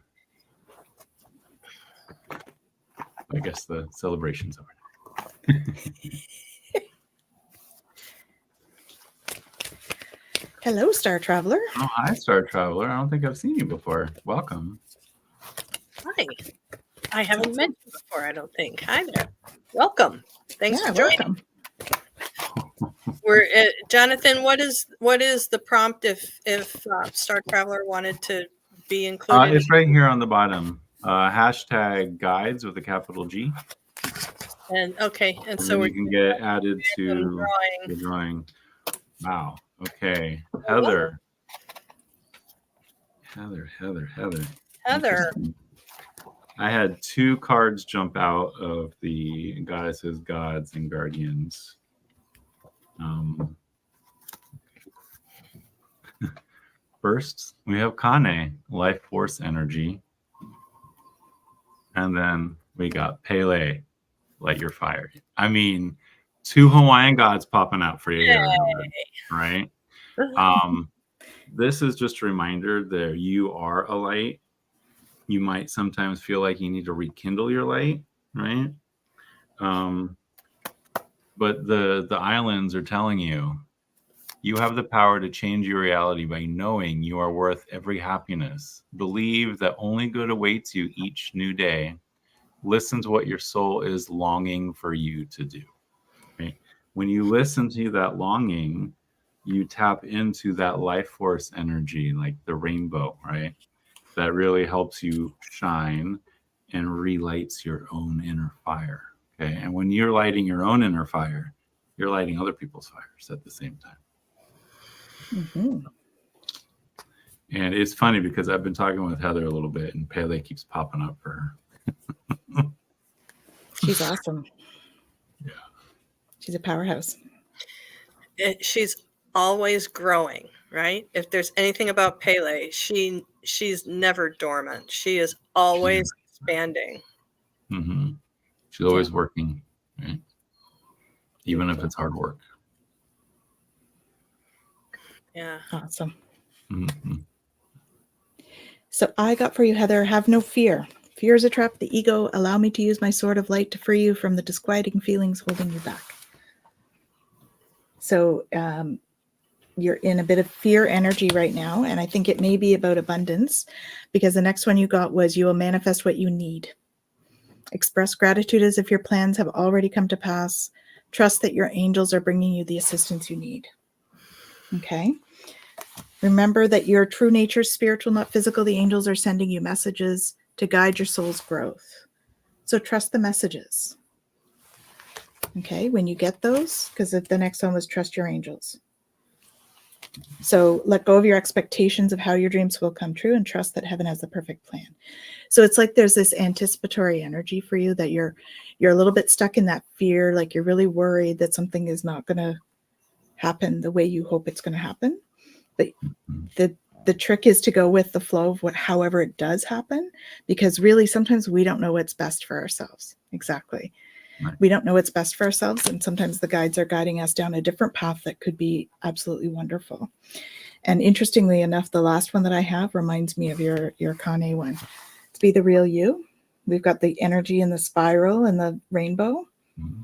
[SPEAKER 1] I guess the celebration's over.
[SPEAKER 2] Hello, Star Traveler.
[SPEAKER 1] Oh, hi, Star Traveler. I don't think I've seen you before. Welcome.
[SPEAKER 3] Hi. I haven't met you before, I don't think. Hi there. Welcome. Thanks
[SPEAKER 2] Yeah,
[SPEAKER 3] for joining.
[SPEAKER 2] welcome.
[SPEAKER 3] We're Jonathan, what is the prompt if Star Traveler wanted to be included?
[SPEAKER 1] It's right here on the bottom. Hashtag guides with a capital G.
[SPEAKER 3] And okay, and
[SPEAKER 1] And
[SPEAKER 3] so
[SPEAKER 1] then
[SPEAKER 3] we're
[SPEAKER 1] you can get added to
[SPEAKER 3] drawing.
[SPEAKER 1] the drawing. Wow. Okay.
[SPEAKER 3] Oh,
[SPEAKER 1] Heather.
[SPEAKER 3] Heather.
[SPEAKER 1] I had 2 cards jump out of the goddesses, gods, and guardians. First, we have Kane, life force energy. And then we got Pele, light your fire. I mean, 2 Hawaiian gods popping out for you here, right? This is just a reminder that you are a light. You might sometimes feel like you need to rekindle your light, right? But the islands are telling you, you have the power to change your reality by knowing you are worth every happiness. Believe that only good awaits you each new day. Listen to what your soul is longing for you to do. Right? When you listen to that longing, you tap into that life force energy, like the rainbow, right? That really helps you shine and relights your own inner fire. Okay. And when you're lighting your own inner fire, you're lighting other people's fires at the same time.
[SPEAKER 2] Mm-hmm.
[SPEAKER 1] And it's funny because I've been talking with Heather a little bit and Pele keeps popping up for her.
[SPEAKER 2] She's awesome.
[SPEAKER 1] Yeah.
[SPEAKER 2] She's a powerhouse.
[SPEAKER 3] She's always growing, right? If there's anything about Pele, she's never dormant. She is always expanding.
[SPEAKER 1] Mm-hmm. She's always working, right? Even if it's hard work.
[SPEAKER 3] Yeah.
[SPEAKER 2] Awesome.
[SPEAKER 1] Mm-hmm.
[SPEAKER 2] So I got for you, Heather, have no fear. Fear is a trap, the ego. Allow me to use my sword of light to free you from the disquieting feelings holding you back. So you're in a bit of fear energy right now, and I think it may be about abundance, because the next one you got was you will manifest what you need. Express gratitude as if your plans have already come to pass. Trust that your angels are bringing you the assistance you need. Okay. Remember that your true nature is spiritual, not physical. The angels are sending you messages to guide your soul's growth. So trust the messages. Okay. When you get those, because the next one was trust your angels. So let go of your expectations of how your dreams will come true and trust that heaven has the perfect plan. So it's like there's this anticipatory energy for you that you're a little bit stuck in that fear, like you're really worried that something is not going to happen the way you hope it's going to happen. But the trick is to go with the flow of however it does happen, because really sometimes we don't know what's best for ourselves. Exactly. Right. We don't know what's best for ourselves. And sometimes the guides are guiding us down a different path that could be absolutely wonderful. And interestingly enough, the last one that I have reminds me of your Kane one. To be the real you. We've got the energy in the spiral and the rainbow. Mm-hmm.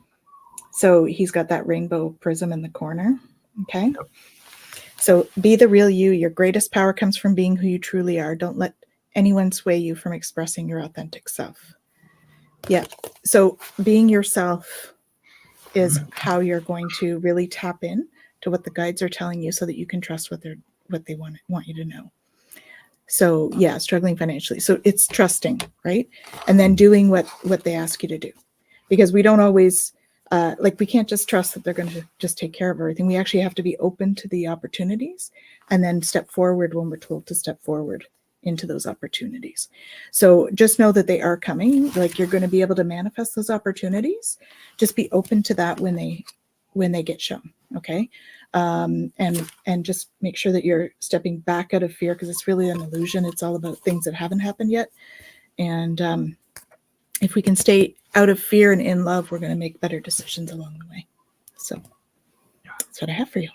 [SPEAKER 2] So he's got that rainbow prism in the corner. Okay. Yep. So be the real you. Your greatest power comes from being who you truly are. Don't let anyone sway you from expressing your authentic self. Yeah. So being yourself is how you're going to really tap in to what the guides are telling you so that you can trust what they want you to know. So yeah, struggling financially. So it's trusting, right? And then doing what they ask you to do. Because we don't always, we can't just trust that they're going to just take care of everything. We actually have to be open to the opportunities and then step forward when we're told to step forward into those opportunities. So just know that they are coming. Like, you're going to be able to manifest those opportunities. Just be open to that when they get shown. Okay. And just make sure that you're stepping back out of fear, because it's really an illusion. It's all about things that haven't happened yet. And if we can stay out of fear and in love, we're going to make better decisions along the way. So that's what I have for you.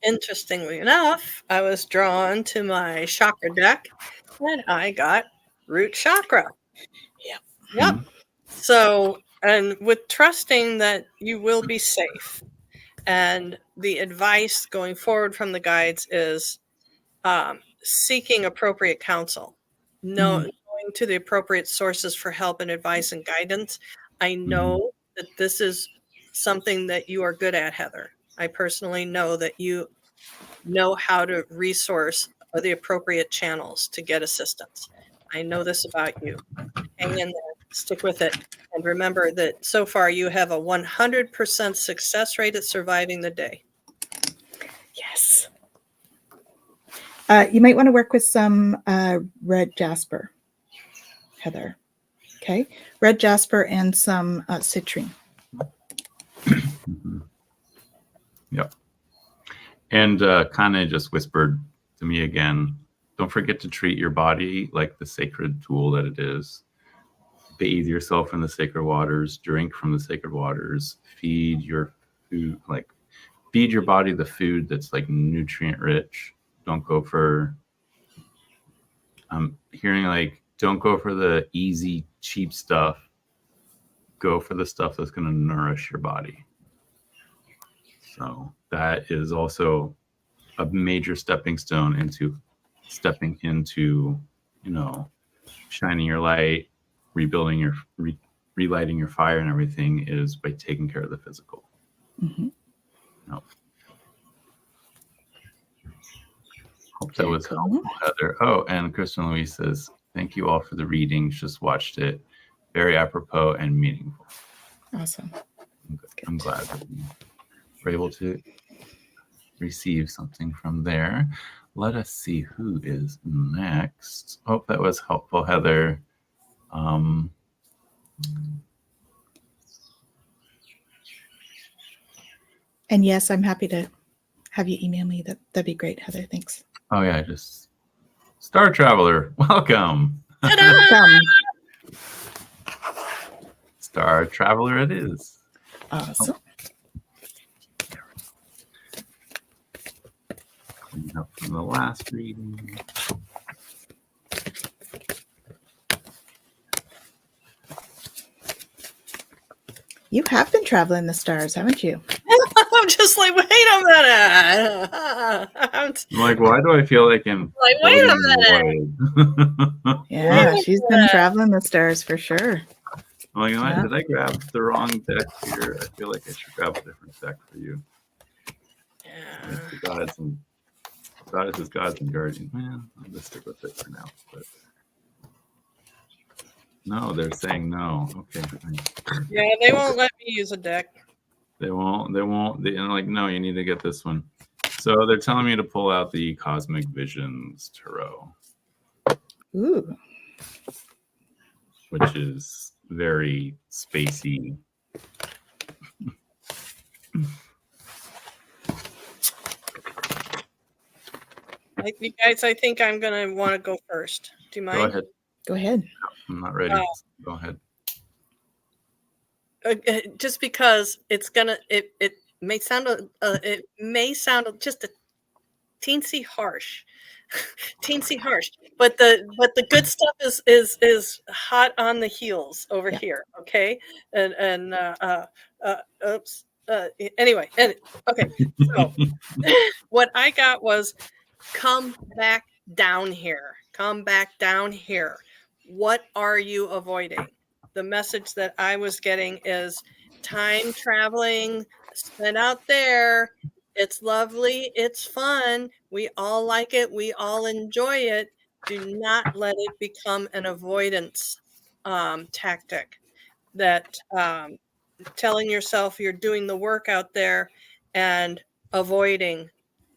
[SPEAKER 3] Interestingly enough, I was drawn to my chakra deck and I got root chakra. Yep. So, and with trusting that you will be safe, and the advice going forward from the guides is seeking appropriate counsel, going to the appropriate sources for help and advice and guidance. I know that this is something that you are good at, Heather. I personally know that you know how to resource the appropriate channels to get assistance. I know this about you. Hang in there, stick with it. And remember that so far you have a 100% success rate at surviving the day.
[SPEAKER 2] Yes. You might want to work with some red jasper, Heather. Okay. Red jasper and some citrine.
[SPEAKER 1] Yep. And Kane just whispered to me again, don't forget to treat your body like the sacred tool that it is. Bathe yourself in the sacred waters, drink from the sacred waters, feed your food, feed your body the food that's nutrient rich. Don't go for, I'm hearing don't go for the easy, cheap stuff. Go for the stuff that's going to nourish your body. So that is also a major stepping stone into stepping into, shining your light, rebuilding your, relighting your fire and everything, is by taking care of the physical. No. Hope that was helpful, Heather. Oh, and Kristen Louise says, thank you all for the readings. Just watched it. Very apropos and meaningful.
[SPEAKER 2] Awesome.
[SPEAKER 1] I'm glad that we were able to receive something from there. Let us see who is next. Hope that was helpful, Heather. And
[SPEAKER 2] yes, I'm happy to have you email me. That'd be great, Heather. Thanks.
[SPEAKER 1] Oh yeah, just Star Traveler. Welcome.
[SPEAKER 2] Welcome.
[SPEAKER 1] Star Traveler it is.
[SPEAKER 2] Awesome.
[SPEAKER 1] Clean up from the last reading.
[SPEAKER 2] You have been traveling the stars, haven't you?
[SPEAKER 3] I'm just like, wait a minute.
[SPEAKER 1] I'm like, why do I feel like I'm
[SPEAKER 3] like, wait a minute.
[SPEAKER 2] Yeah, she's been traveling the stars for sure.
[SPEAKER 1] I'm like, did I grab the wrong deck here? I feel like I should grab a different deck for you.
[SPEAKER 3] Yeah.
[SPEAKER 1] The goddesses, gods, and guardians. Man, I'll just stick with it for now. But no, they're saying no. Okay.
[SPEAKER 3] Yeah, they won't let me use a deck.
[SPEAKER 1] They won't. They're like, no, you need to get this one. So they're telling me to pull out the Cosmic Visions Tarot.
[SPEAKER 2] Ooh.
[SPEAKER 1] Which is very spacey.
[SPEAKER 3] You guys, I think I'm going to want to go first. Do you mind?
[SPEAKER 1] Go ahead.
[SPEAKER 2] Go ahead.
[SPEAKER 1] I'm not ready. Go ahead.
[SPEAKER 3] Just because it may sound just a teensy harsh, but the good stuff is hot on the heels over here. Okay, and oops. Anyway, okay. So what I got was come back down here. come back down here. What are you avoiding? The message that I was getting is time traveling, spent out there. It's lovely. It's fun. We all like it. We all enjoy it. Do not let it become an avoidance tactic that telling yourself you're doing the work out there and avoiding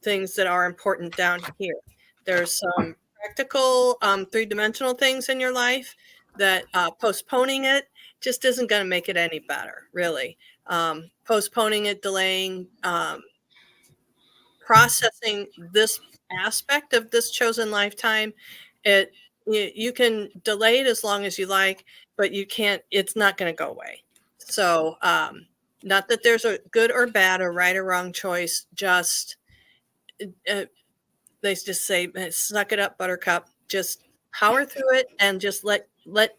[SPEAKER 3] things that are important down here. There's some practical three-dimensional things in your life that postponing it just isn't going to make it any better, really. Postponing it, delaying, processing this aspect of this chosen lifetime, you can delay it as long as you like, but you can't, it's not going to go away. So not that there's a good or bad or right or wrong choice, just they just say, suck it up, buttercup, just power through it and just let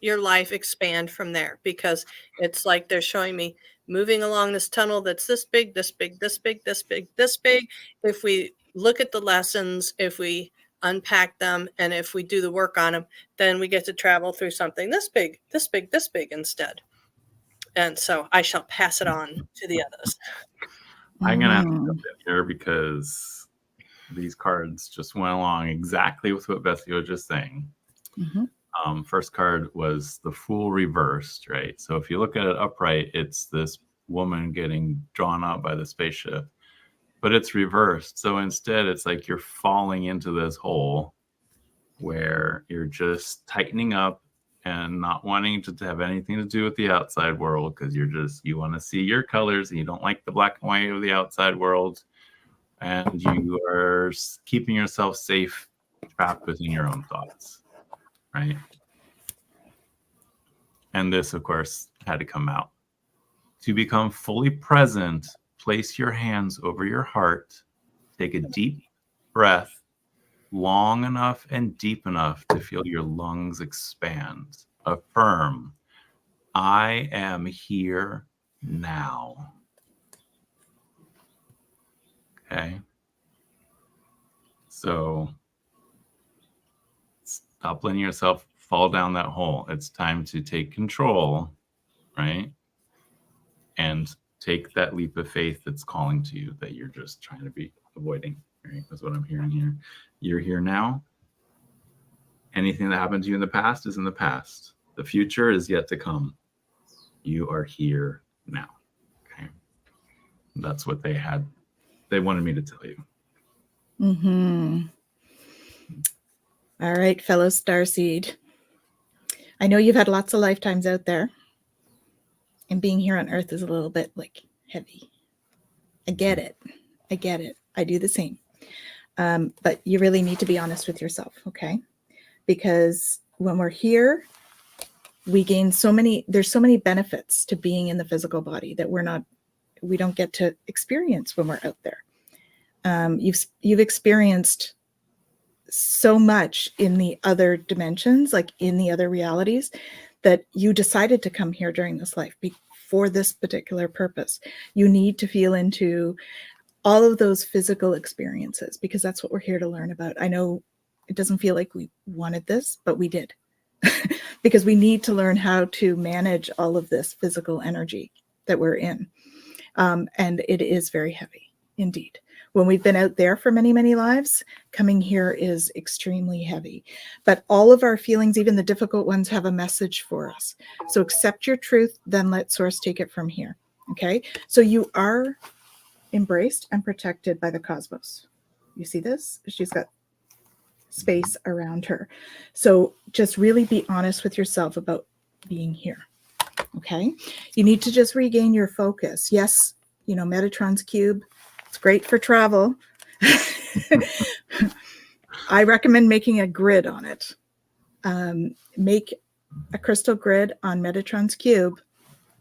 [SPEAKER 3] your life expand from there, because it's like they're showing me moving along this tunnel that's this big, this big, this big, this big, this big. If we look at the lessons, if we unpack them, and if we do the work on them, then we get to travel through something this big, this big, this big instead. And so I shall pass it on to the others.
[SPEAKER 1] I'm going to have to jump in here because these cards just went along exactly with what Betsy was just saying. First card was the Fool reversed, right? So if you look at it upright, it's this woman getting drawn out by the spaceship, but it's reversed. So instead, it's like you're falling into this hole where you're just tightening up and not wanting to have anything to do with the outside world, because you want to see your colors and you don't like the black and white of the outside world. And you are keeping yourself safe, trapped within your own thoughts, right? And this, of course, had to come out. To become fully present, place your hands over your heart, take a deep breath, long enough and deep enough to feel your lungs expand. Affirm, I am here now. Okay. So stop letting yourself fall down that hole. It's time to take control, right? And take that leap of faith that's calling to you that you're just trying to be avoiding, right? That's what I'm hearing here. You're here now. Anything that happened to you in the past is in the past. The future is yet to come. You are here now. Okay. That's what they wanted me to tell you.
[SPEAKER 2] All right, fellow starseed. I know you've had lots of lifetimes out there, and being here on Earth is a little bit like heavy. I get it. I do the same. But you really need to be honest with yourself, okay? Because when we're here, we gain there's so many benefits to being in the physical body that we don't get to experience when we're out there. You've experienced so much in the other dimensions, like in the other realities, that you decided to come here during this life for this particular purpose. You need to feel into all of those physical experiences, because that's what we're here to learn about. I know it doesn't feel like we wanted this, but we did. Because we need to learn how to manage all of this physical energy that we're in. And it is very heavy indeed. When we've been out there for many, many lives, coming here is extremely heavy. But all of our feelings, even the difficult ones, have a message for us. So accept your truth, then let Source take it from here. Okay? So you are embraced and protected by the cosmos. You see this? She's got space around her. So just really be honest with yourself about being here. Okay? You need to just regain your focus. Yes, Metatron's cube, it's great for travel. I recommend making a grid on it. Make a crystal grid on Metatron's cube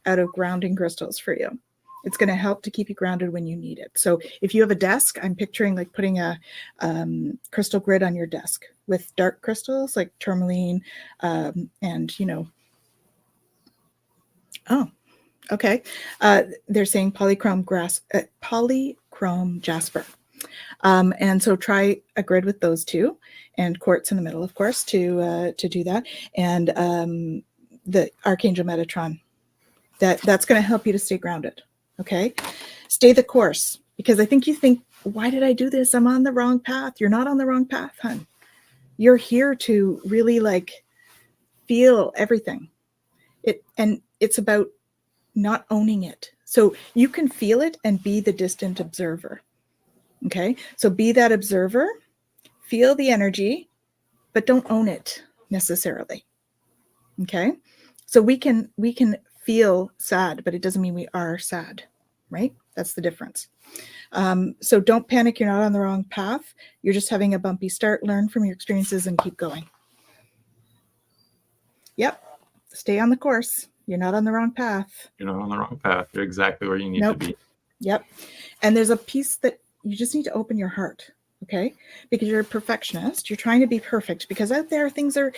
[SPEAKER 2] out of grounding crystals for you. It's going to help to keep you grounded when you need it. So if you have a desk, I'm picturing like putting a crystal grid on your desk with dark crystals like tourmaline and, oh, okay. They're saying polychrome jasper. And so try a grid with those two, and quartz in the middle, of course, to do that. And the Archangel Metatron. That's going to help you to stay grounded. Okay, stay the course, because I think you think, why did I do this? I'm on the wrong path. You're not on the wrong path, hun. You're here to really like feel everything. And it's about not owning it. So you can feel it and be the distant observer. Okay, so be that observer, feel the energy, but don't own it necessarily. Okay, so we can feel sad, but it doesn't mean we are sad, right? That's the difference. So don't panic. You're not on the wrong path. You're just having a bumpy start. Learn from your experiences and keep going. Yep. Stay on the course. You're not on the wrong path.
[SPEAKER 1] You're not on the wrong path. You're exactly where you need to be.
[SPEAKER 2] Yep. And there's a piece that you just need to open your heart. Okay. Because you're a perfectionist. You're trying to be perfect, because out there things are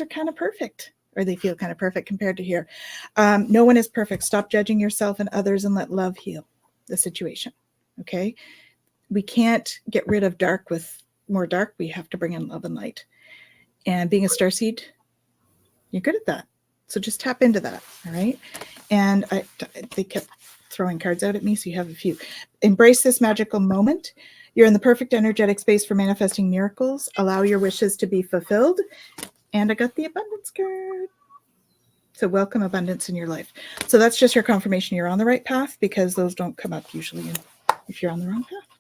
[SPEAKER 2] kind of perfect, or they feel kind of perfect compared to here. No one is perfect. Stop judging yourself and others and let love heal the situation. Okay. We can't get rid of dark with more dark. We have to bring in love and light. And being a starseed, you're good at that. So just tap into that. All right. And they kept throwing cards out at me, so you have a few. Embrace this magical moment. You're in the perfect energetic space for manifesting miracles. Allow your wishes to be fulfilled. And I got the abundance card. So welcome abundance in your life. So that's just your confirmation you're on the right path, because those don't come up usually if you're on the wrong path.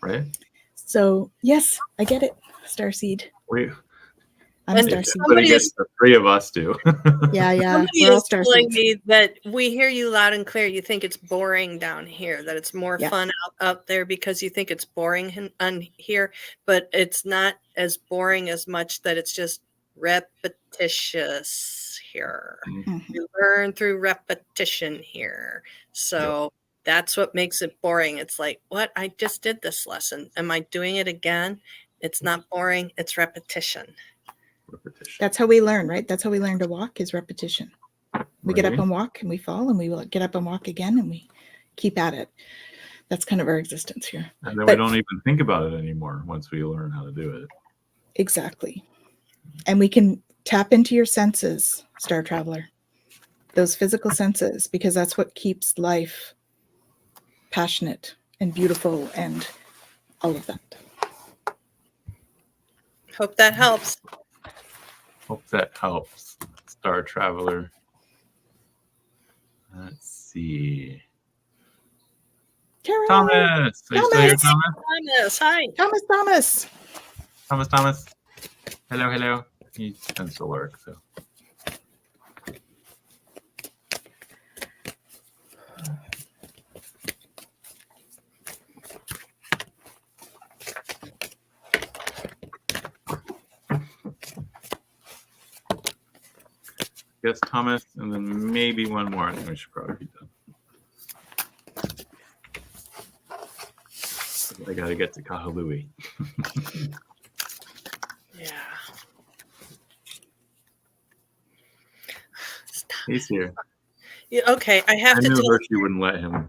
[SPEAKER 1] Right.
[SPEAKER 2] So yes, I get it. Starseed. I'm a starseed.
[SPEAKER 1] Somebody gets the three of us do.
[SPEAKER 2] Yeah.
[SPEAKER 3] Somebody
[SPEAKER 2] We're all
[SPEAKER 3] is telling
[SPEAKER 2] starseeds.
[SPEAKER 3] me that we hear you loud and clear. You think it's boring down here, that it's more fun out there because you think it's boring on here, but it's not as boring as much, that it's just repetitious here.
[SPEAKER 2] Mm-hmm.
[SPEAKER 3] You learn through repetition here. So that's what makes it boring. It's like, what? I just did this lesson. Am I doing it again? It's not boring. It's repetition.
[SPEAKER 2] That's how we learn, right? That's how we learn to walk, is repetition. We get up and walk, and we fall, and we will get up and walk again, and we keep at it. That's kind of our existence here.
[SPEAKER 1] And then we don't even think about it anymore once we learn how to do it.
[SPEAKER 2] Exactly. And we can tap into your senses, Star Traveler, those physical senses, because that's what keeps life passionate and beautiful and all of that.
[SPEAKER 3] Hope that helps.
[SPEAKER 1] Hope that helps, Star Traveler. Let's see.
[SPEAKER 2] Carol.
[SPEAKER 1] Thomas. Are you still here, Thomas?
[SPEAKER 3] Thomas, hi.
[SPEAKER 1] Thomas. Hello. He tends to lurk, so. Yes, Thomas, and then maybe one more. I think we should probably be done. I gotta get to Kahului.
[SPEAKER 3] Yeah.
[SPEAKER 1] He's here.
[SPEAKER 3] Yeah, okay, I have to
[SPEAKER 1] knew
[SPEAKER 3] tell.
[SPEAKER 1] Hershey wouldn't let him.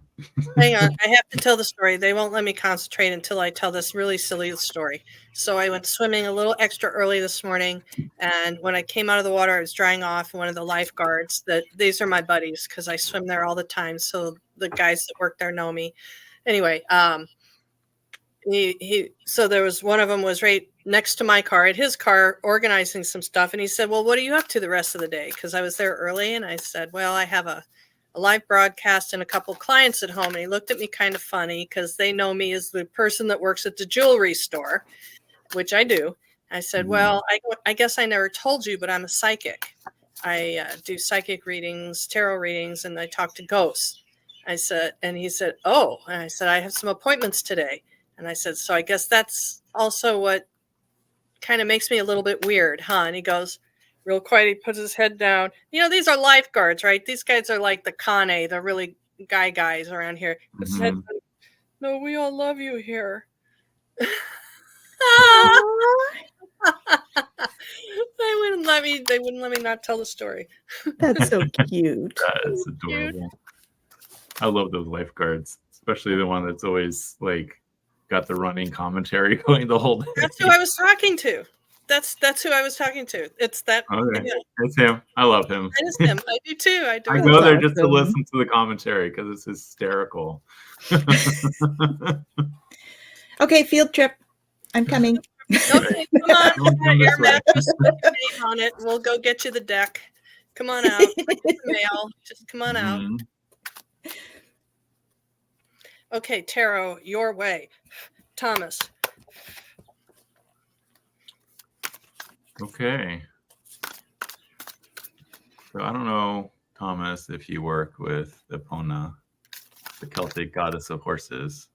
[SPEAKER 3] Hang on, I have to tell the story. They won't let me concentrate until I tell this really silly story. So I went swimming a little extra early this morning, and when I came out of the water, I was drying off. And one of the lifeguards, these are my buddies because I swim there all the time. So the guys that work there know me. Anyway, so there was one of them was right next to my car at his car organizing some stuff, and he said, well, what are you up to the rest of the day? Because I was there early, and I said, well, I have a live broadcast and a couple clients at home. And he looked at me kind of funny because they know me as the person that works at the jewelry store, which I do. I said, well, I guess I never told you, but I'm a psychic. I do psychic readings, tarot readings, and I talk to ghosts. I said, and he said, oh, and I said, I have some appointments today. And I said, so I guess that's also what kind of makes me a little bit weird, huh? And he goes, real quiet, he puts his head down. You know, these are lifeguards, right? These guys are like the Kane, the really guys around here. His head, no, we all love you here. They wouldn't let me not tell the story.
[SPEAKER 2] That's so cute.
[SPEAKER 1] That is adorable. I love those lifeguards, especially the one that's always like got the running commentary going the whole day.
[SPEAKER 3] That's who I was talking to. That's who I was talking to. It's that.
[SPEAKER 1] Okay,
[SPEAKER 3] Yeah,
[SPEAKER 1] it's him. I love him.
[SPEAKER 3] it is him. I do too. I
[SPEAKER 1] I
[SPEAKER 3] do.
[SPEAKER 1] go there just to
[SPEAKER 2] awesome.
[SPEAKER 1] listen to the commentary because it's hysterical.
[SPEAKER 2] Okay, field trip. I'm coming.
[SPEAKER 3] Okay, come on.
[SPEAKER 1] Don't come
[SPEAKER 3] Air
[SPEAKER 1] this way.
[SPEAKER 3] mattress with your name on it. We'll go get you the deck. Come on out. Get the mail. Just come on out.
[SPEAKER 1] Mhm.
[SPEAKER 3] Okay, tarot, your way. Thomas.
[SPEAKER 1] Okay. So I don't know, Thomas, if you work with Epona, the Celtic goddess of horses,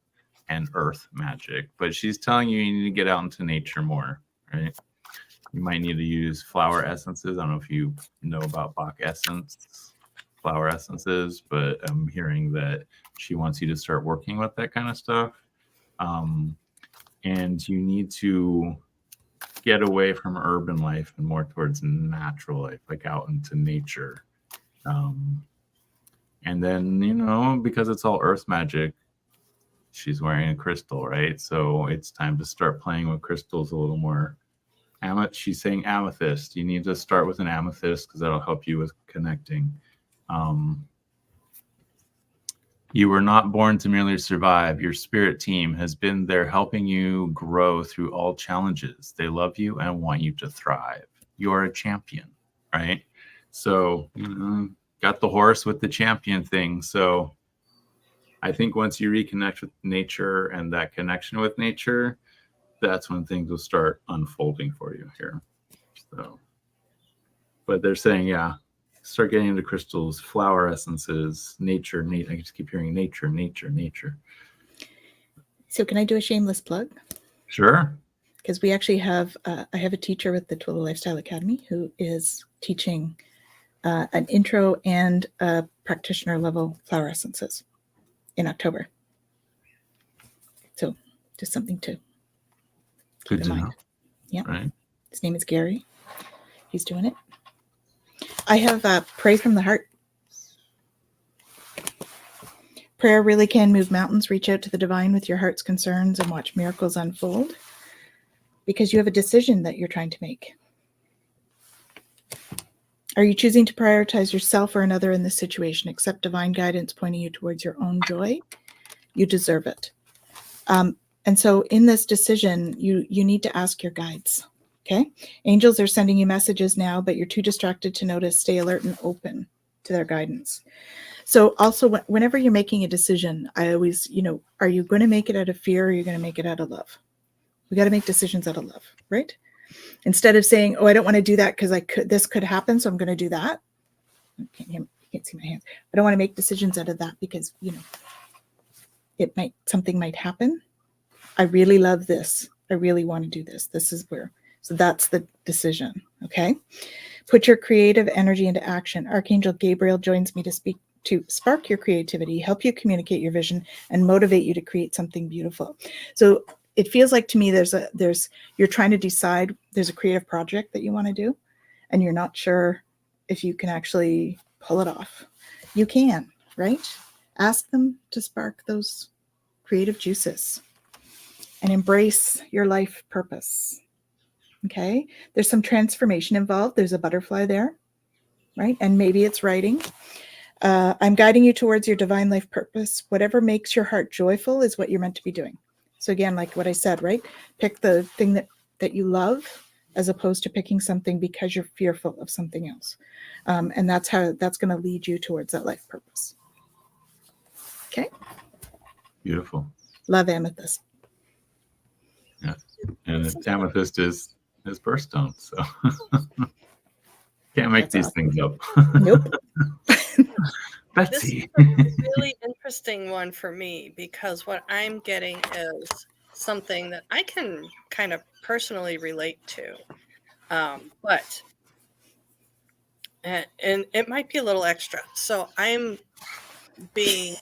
[SPEAKER 1] and earth magic, but she's telling you need to get out into nature more, right? You might need to use flower essences. I don't know if you know about Bach essence, flower essences, but I'm hearing that she wants you to start working with that kind of stuff. And you need to get away from urban life and more towards natural life, like out into nature. And then, you know, because it's all earth magic, she's wearing a crystal, right? So it's time to start playing with crystals a little more. She's saying amethyst. You need to start with an amethyst because that'll help you with connecting. You were not born to merely survive. Your spirit team has been there helping you grow through all challenges. They love you and want you to thrive. You're a champion, right? So, got the horse with the champion thing. So I think once you reconnect with nature and that connection with nature, that's when things will start unfolding for you here. So, but they're saying, yeah, start getting into crystals, flower essences, nature. I just keep hearing nature.
[SPEAKER 2] So can I do a shameless plug?
[SPEAKER 1] Sure.
[SPEAKER 2] Because we actually have, I have a teacher with the Twillow Lifestyle Academy who is teaching an intro and a practitioner level flower essences in October. So just something to
[SPEAKER 1] Good to know.
[SPEAKER 2] Yeah.
[SPEAKER 1] Right.
[SPEAKER 2] His name is Gary. He's doing it. I have pray from the heart. Prayer really can move mountains. Reach out to the divine with your heart's concerns and watch miracles unfold because you have a decision that you're trying to make. Are you choosing to prioritize yourself or another in this situation? Accept divine guidance pointing you towards your own joy. You deserve it. And so in this decision, you need to ask your guides. Okay. Angels are sending you messages now, but you're too distracted to notice. Stay alert and open to their guidance. So also whenever you're making a decision, I always, are you going to make it out of fear or are you going to make it out of love? We got to make decisions out of love, right? Instead of saying, oh, I don't want to do that because this could happen, so I'm going to do that. You can't see my hands. I don't want to make decisions out of that because, something might happen. I really love this. I really want to do this. This is where. So that's the decision. Okay. Put your creative energy into action. Archangel Gabriel joins me to spark your creativity, help you communicate your vision, and motivate you to create something beautiful. So it feels like to me you're trying to decide, there's a creative project that you want to do, and you're not sure if you can actually pull it off. You can, right? Ask them to spark those creative juices and embrace your life purpose. Okay. There's some transformation involved. There's a butterfly there, right? And maybe it's writing. I'm guiding you towards your divine life purpose. Whatever makes your heart joyful is what you're meant to be doing. So again, like what I said, right? Pick the thing that you love as opposed to picking something because you're fearful of something else. And that's going to lead you towards that life purpose. Okay.
[SPEAKER 1] Beautiful.
[SPEAKER 2] Love amethyst.
[SPEAKER 1] Yeah. And amethyst is his birthstone. So can't make these things up.
[SPEAKER 2] Nope.
[SPEAKER 1] Betsy.
[SPEAKER 3] This is a really interesting one for me because what I'm getting is something that I can kind of personally relate to. But it might be a little extra. So I'm being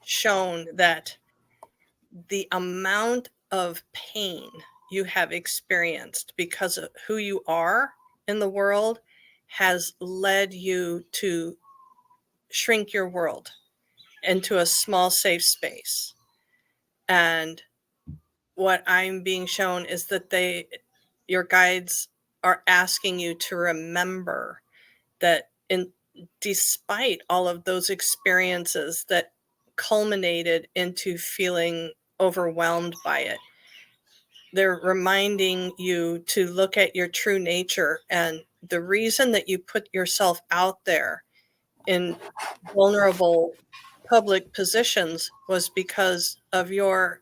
[SPEAKER 3] shown that the amount of pain you have experienced because of who you are in the world has led you to shrink your world into a small, safe space. And what I'm being shown is that your guides are asking you to remember that despite all of those experiences that culminated into feeling overwhelmed by it, they're reminding you to look at your true nature. And the reason that you put yourself out there in vulnerable public positions was because of your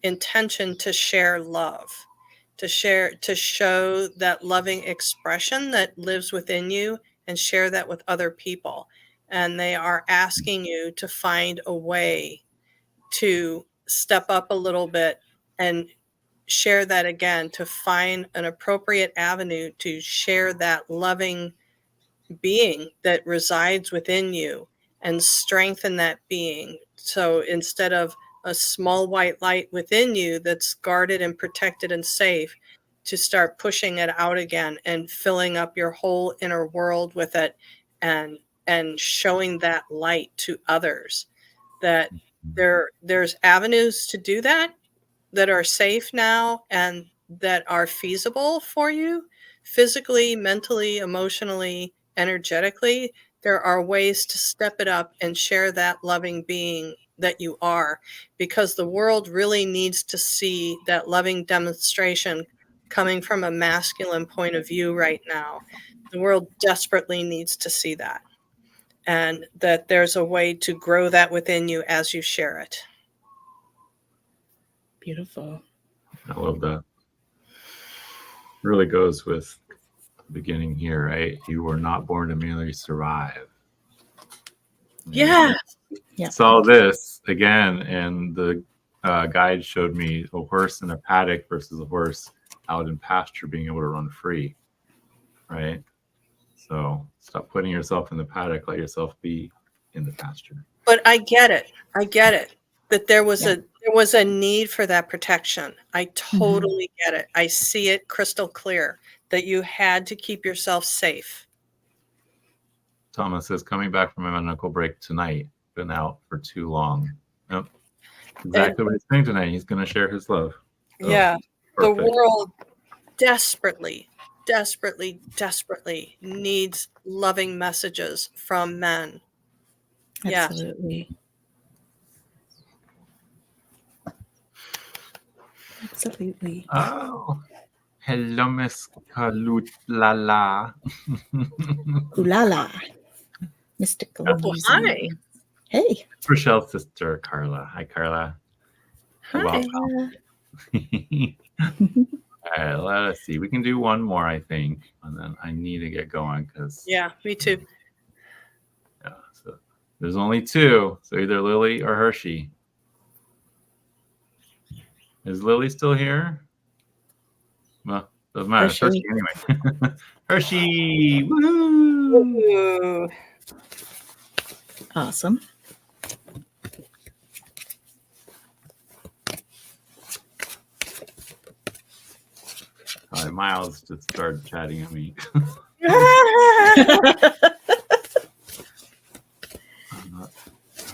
[SPEAKER 3] intention to share love, to show that loving expression that lives within you and share that with other people. And they are asking you to find a way to step up a little bit and share that again, to find an appropriate avenue to share that loving being that resides within you and strengthen that being. So instead of a small white light within you that's guarded and protected and safe, to start pushing it out again and filling up your whole inner world with it, and showing that light to others, that there's avenues to do that are safe now and that are feasible for you physically, mentally, emotionally, energetically. There are ways to step it up and share that loving being that you are, because the world really needs to see that loving demonstration coming from a masculine point of view right now. The world desperately needs to see that, and that there's a way to grow that within you as you share it.
[SPEAKER 2] Beautiful.
[SPEAKER 1] I love that. Really goes with the beginning here, right? You were not born to merely survive.
[SPEAKER 3] Yeah.
[SPEAKER 2] Yeah.
[SPEAKER 1] Saw this again, and the guide showed me a horse in a paddock versus a horse out in pasture being able to run free, right? So stop putting yourself in the paddock. Let yourself be in the pasture.
[SPEAKER 3] But I get it. That there was a need for that protection. I totally get it. I see it crystal clear that you had to keep yourself safe.
[SPEAKER 1] Thomas says, coming back from a medical break tonight. Been out for too long. Yep. Exactly what he's saying tonight. He's going to share his love.
[SPEAKER 3] Yeah.
[SPEAKER 1] Perfect.
[SPEAKER 3] The world desperately needs loving messages from men.
[SPEAKER 2] Absolutely. Yeah. Absolutely.
[SPEAKER 1] Oh, hello, Miss Kalulala.
[SPEAKER 2] Kulala. Mystical.
[SPEAKER 3] Oh, hi.
[SPEAKER 2] Hey.
[SPEAKER 1] Rochelle's sister, Carla. Hi, Carla.
[SPEAKER 3] Hi.
[SPEAKER 1] Welcome. All right, let us see. We can do one more, I think, and then I need to get going because
[SPEAKER 3] Me too.
[SPEAKER 1] Yeah, so there's only two, so either Lily or Hershey. Is Lily still here? Well, doesn't matter. It's Hershey anyway. Hershey! Woohoo!
[SPEAKER 3] Ooh.
[SPEAKER 2] Awesome.
[SPEAKER 1] All right, Miles just started chatting at me.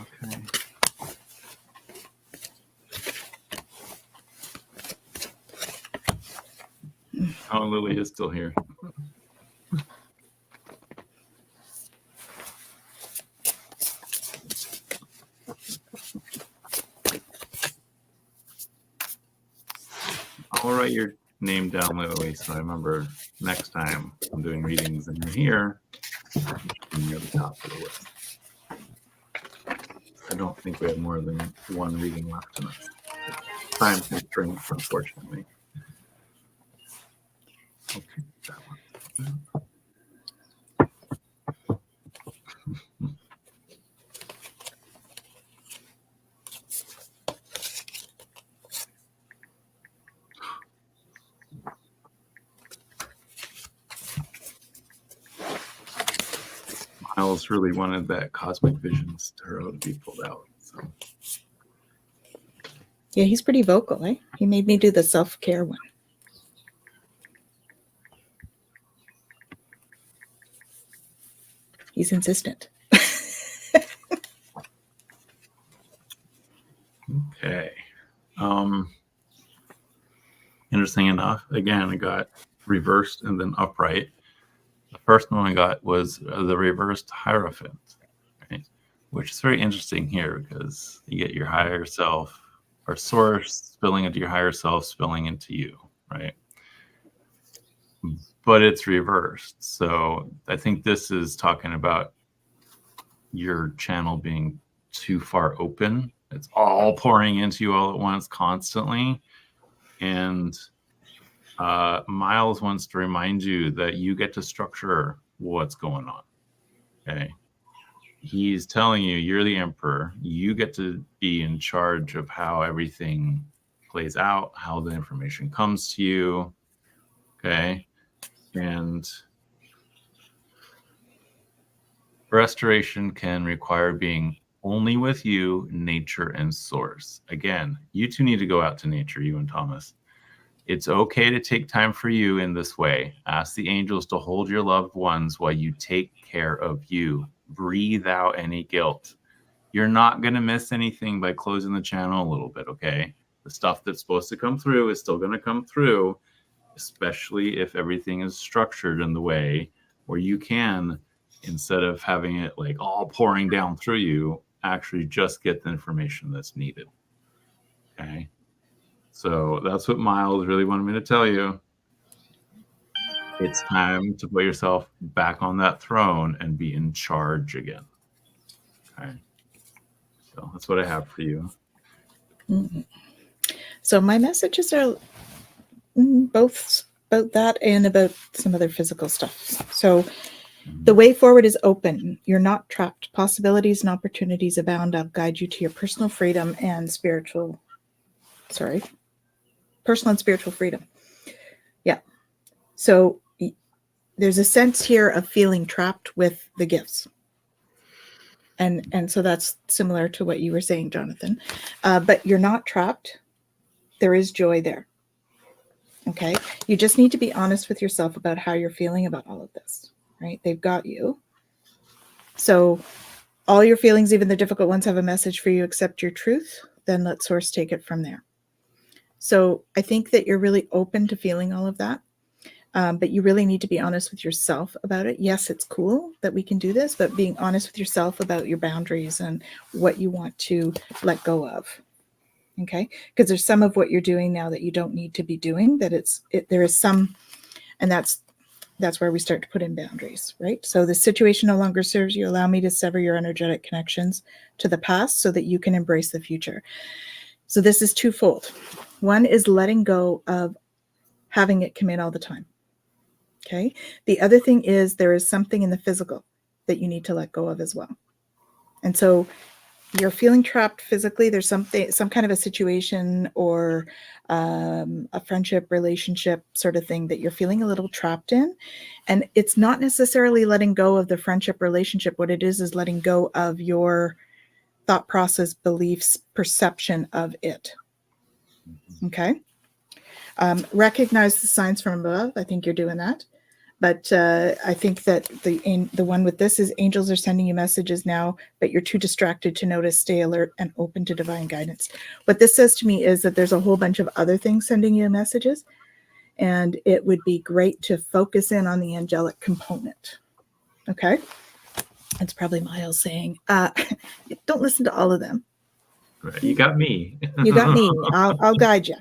[SPEAKER 1] Okay. Oh, Lily is still here. I'll write your name down, Lily, so I remember next time I'm doing readings and you're here, near the top of the list. I don't think we have more than one reading left in us. Time constraints, unfortunately. Okay, that one. Miles really wanted that Cosmic Visions tarot to be pulled out. So.
[SPEAKER 2] Yeah, he's pretty vocal, eh? He made me do the self-care one. He's insistent.
[SPEAKER 1] Okay. interesting enough, again, I got reversed and then upright. The first one I got was the reversed Hierophant, right? Which is very interesting here because you get your higher self or source spilling into your higher self, spilling into you, right? But it's reversed. So I think this is talking about your channel being too far open. It's all pouring into you all at once constantly. And Miles wants to remind you that you get to structure what's going on. Okay. He's telling you you're the emperor. You get to be in charge of how everything plays out, how the information comes to you. Okay. And restoration can require being only with you, nature, and source. Again, you two need to go out to nature, you and Thomas. It's okay to take time for you in this way. Ask the angels to hold your loved ones while you take care of you. Breathe out any guilt. You're not going to miss anything by closing the channel a little bit, okay? The stuff that's supposed to come through is still going to come through, especially if everything is structured in the way where you can, instead of having it like all pouring down through you, actually just get the information that's needed. Okay. So that's what Miles really wanted me to tell you. It's time to put yourself back on that throne and be in charge again. Okay. So that's what I have for you.
[SPEAKER 2] Mm-hmm. So my messages are both about that and about some other physical stuff. So the way forward is open. You're not trapped. Possibilities and opportunities abound. I'll guide you to your personal freedom and personal and spiritual freedom. Yeah. So there's a sense here of feeling trapped with the gifts. And so that's similar to what you were saying, Jonathan. But you're not trapped. There is joy there. Okay. You just need to be honest with yourself about how you're feeling about all of this, right? They've got you. So all your feelings, even the difficult ones, have a message for you. Accept your truth. Then let source take it from there. So I think that you're really open to feeling all of that. But you really need to be honest with yourself about it. Yes, it's cool that we can do this, but being honest with yourself about your boundaries and what you want to let go of. Okay? Because there's some of what you're doing now that you don't need to be doing, there is some, and that's where we start to put in boundaries, right? So the situation no longer serves you. Allow me to sever your energetic connections to the past so that you can embrace the future. So this is twofold. One is letting go of having it come in all the time. Okay. The other thing is there is something in the physical that you need to let go of as well. And so you're feeling trapped physically. There's some kind of a situation or a friendship, relationship sort of thing that you're feeling a little trapped in. And it's not necessarily letting go of the friendship relationship. What it is letting go of your thought process, beliefs, perception of it. Okay. Recognize the signs from above. I think you're doing that. But I think that the one with this is angels are sending you messages now, but you're too distracted to notice. Stay alert and open to divine guidance. What this says to me is that there's a whole bunch of other things sending you messages, and it would be great to focus in on the angelic component. Okay? It's probably Miles saying, don't listen to all of them.
[SPEAKER 1] Right. You got me.
[SPEAKER 2] You got me. I'll guide you.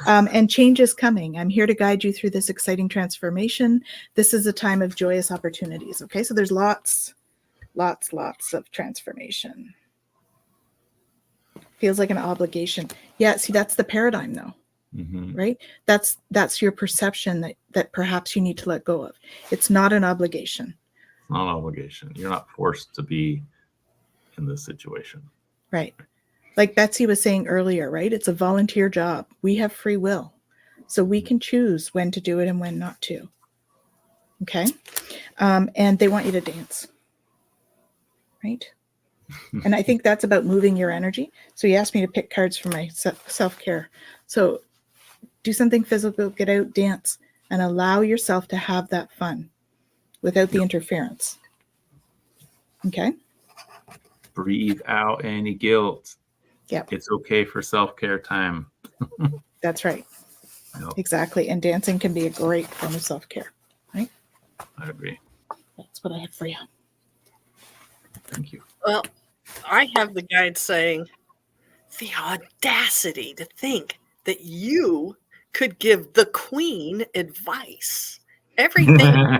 [SPEAKER 2] And change is coming. I'm here to guide you through this exciting transformation. This is a time of joyous opportunities. Okay, so there's lots of transformation. Feels like an obligation. Yeah, see, that's the paradigm though, right? That's your perception that perhaps you need to let go of. It's not an obligation.
[SPEAKER 1] It's not an obligation. You're not forced to be in this situation.
[SPEAKER 2] Right. Like Betsy was saying earlier, right? It's a volunteer job. We have free will. So we can choose when to do it and when not to. Okay? And they want you to dance. Right? And I think that's about moving your energy. So you asked me to pick cards for my self-care. So do something physical, get out, dance, and allow yourself to have that fun without the interference. Okay?
[SPEAKER 1] Breathe out any guilt.
[SPEAKER 2] Yep.
[SPEAKER 1] It's okay for self-care time.
[SPEAKER 2] That's right.
[SPEAKER 1] Nope,
[SPEAKER 2] Exactly. And dancing can be a great form of self-care, right?
[SPEAKER 1] I agree.
[SPEAKER 2] That's what I have for you.
[SPEAKER 1] Thank you.
[SPEAKER 3] Well, I have the guide saying, the audacity to think that you could give the queen advice. Everything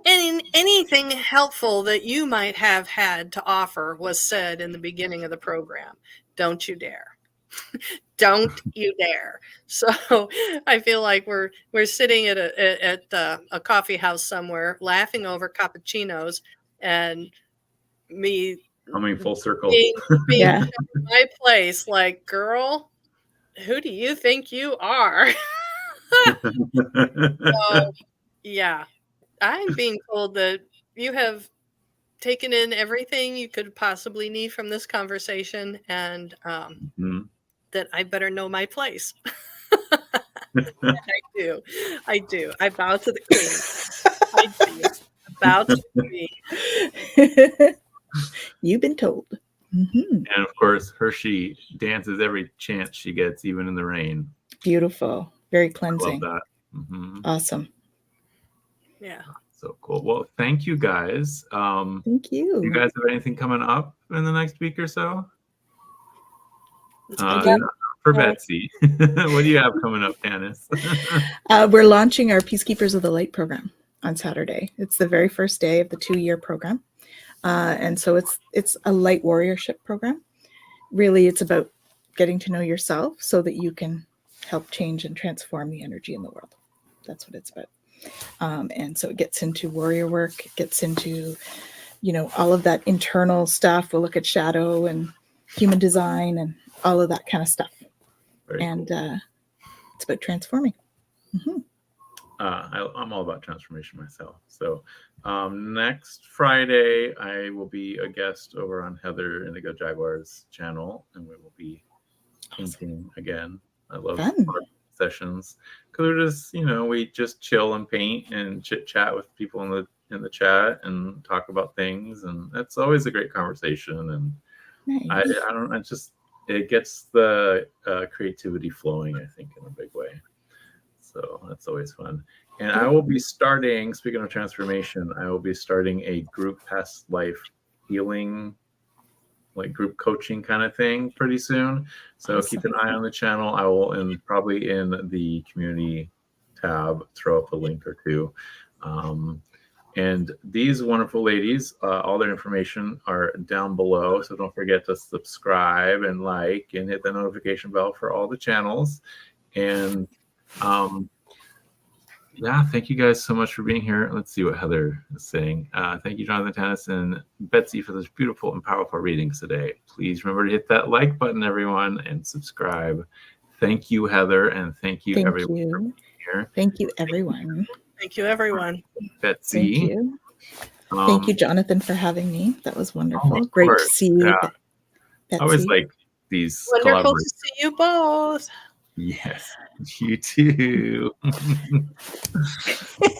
[SPEAKER 3] and anything helpful that you might have had to offer was said in the beginning of the program. Don't you dare. Don't you dare. So I feel like we're sitting at a coffee house somewhere laughing over cappuccinos and me
[SPEAKER 1] Coming full circle.
[SPEAKER 3] being
[SPEAKER 2] Yeah.
[SPEAKER 3] in my place, like, girl, who do you think you are? So, yeah, I'm being told that you have taken in everything you could possibly need from this conversation, and
[SPEAKER 1] Mhm.
[SPEAKER 3] that I better know my place. I do. I bow to the queen. I do. I bow to the queen.
[SPEAKER 2] You've been told. Mm-hmm.
[SPEAKER 1] And of course, Hershey dances every chance she gets, even in the rain.
[SPEAKER 2] Beautiful. Very
[SPEAKER 1] Love
[SPEAKER 2] cleansing.
[SPEAKER 1] that. Mhm.
[SPEAKER 2] Awesome.
[SPEAKER 3] Yeah.
[SPEAKER 1] So cool. Well, thank you guys.
[SPEAKER 2] Thank you.
[SPEAKER 1] Do you guys have anything coming up in the next week or so?
[SPEAKER 3] Yeah.
[SPEAKER 1] For Betsy. What do you have coming up, Tanys?
[SPEAKER 2] We're launching our Peacekeepers of the Light program on Saturday. It's the very first day of the 2-year program. And so it's a light warriorship program. Really, it's about getting to know yourself so that you can help change and transform the energy in the world. That's what it's about. And so it gets into warrior work, it gets into, all of that internal stuff. We'll look at shadow and human design and all of that kind of stuff.
[SPEAKER 1] Very
[SPEAKER 2] and
[SPEAKER 1] cool.
[SPEAKER 2] It's about transforming. Mm-hmm.
[SPEAKER 1] I'm all about transformation myself. So next Friday, I will be a guest over on Heather Indigo Jaguar's channel, and we will be painting again. I love sessions because we're just, we just chill and paint and chit chat with people in the chat and talk about things, and it's always a great conversation. And
[SPEAKER 2] Nice.
[SPEAKER 1] it gets the creativity flowing, I think, in a big way. So that's always fun. And I will be starting, speaking of transformation, I will be starting a group past life healing, like group coaching kind of thing pretty soon. So
[SPEAKER 2] Awesome.
[SPEAKER 1] Keep an eye on the channel. I will probably in the community tab throw up a link or two. And these wonderful ladies, all their information are down below. So don't forget to subscribe and like and hit the notification bell for all the channels. And thank you guys so much for being here. Let's see what Heather is saying. Thank you, Jonathan, Tanys, and Betsy for those beautiful and powerful readings today. Please remember to hit that like button, everyone, and subscribe. Thank you, Heather, and thank you, everyone, for being here.
[SPEAKER 2] Thank you, everyone.
[SPEAKER 3] Thank you, everyone.
[SPEAKER 1] Betsy.
[SPEAKER 2] Thank you. Thank you, Jonathan, for having me. That was wonderful.
[SPEAKER 1] Great
[SPEAKER 2] to see you, Betsy.
[SPEAKER 1] I always like these.
[SPEAKER 3] Wonderful to see you both.
[SPEAKER 1] Yes, you too.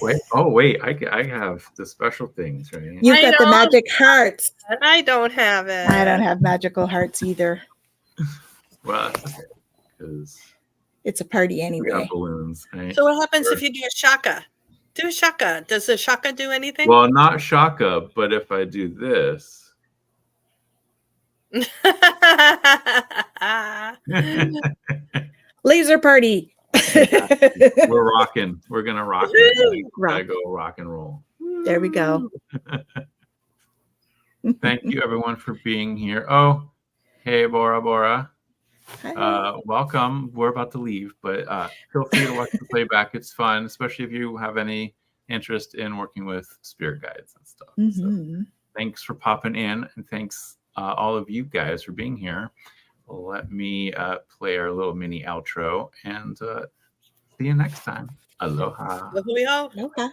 [SPEAKER 1] wait, I have the special things, right?
[SPEAKER 2] You've got the magic hearts.
[SPEAKER 3] I don't have it.
[SPEAKER 2] I don't have magical hearts either.
[SPEAKER 1] Well, that's okay, because
[SPEAKER 2] it's a party anyway.
[SPEAKER 1] We got balloons, right?
[SPEAKER 3] So what happens if you do a shaka? Do a shaka. Does the shaka do anything?
[SPEAKER 1] Well, not shaka, but if I do this.
[SPEAKER 2] Laser party.
[SPEAKER 1] We're rocking. We're gonna rock it. Gotta go rock and roll.
[SPEAKER 2] There we go.
[SPEAKER 1] Thank you, everyone, for being here. Oh, hey, Bora.
[SPEAKER 2] Hi.
[SPEAKER 1] Welcome. We're about to leave, but feel free to watch the playback. It's fun, especially if you have any interest in working with spirit guides and stuff.
[SPEAKER 2] Mm-hmm.
[SPEAKER 1] So thanks for popping in, and thanks all of you guys for being here. Let me play our little mini outro, and see you next time. Aloha.
[SPEAKER 3] Aloha.
[SPEAKER 2] Aloha.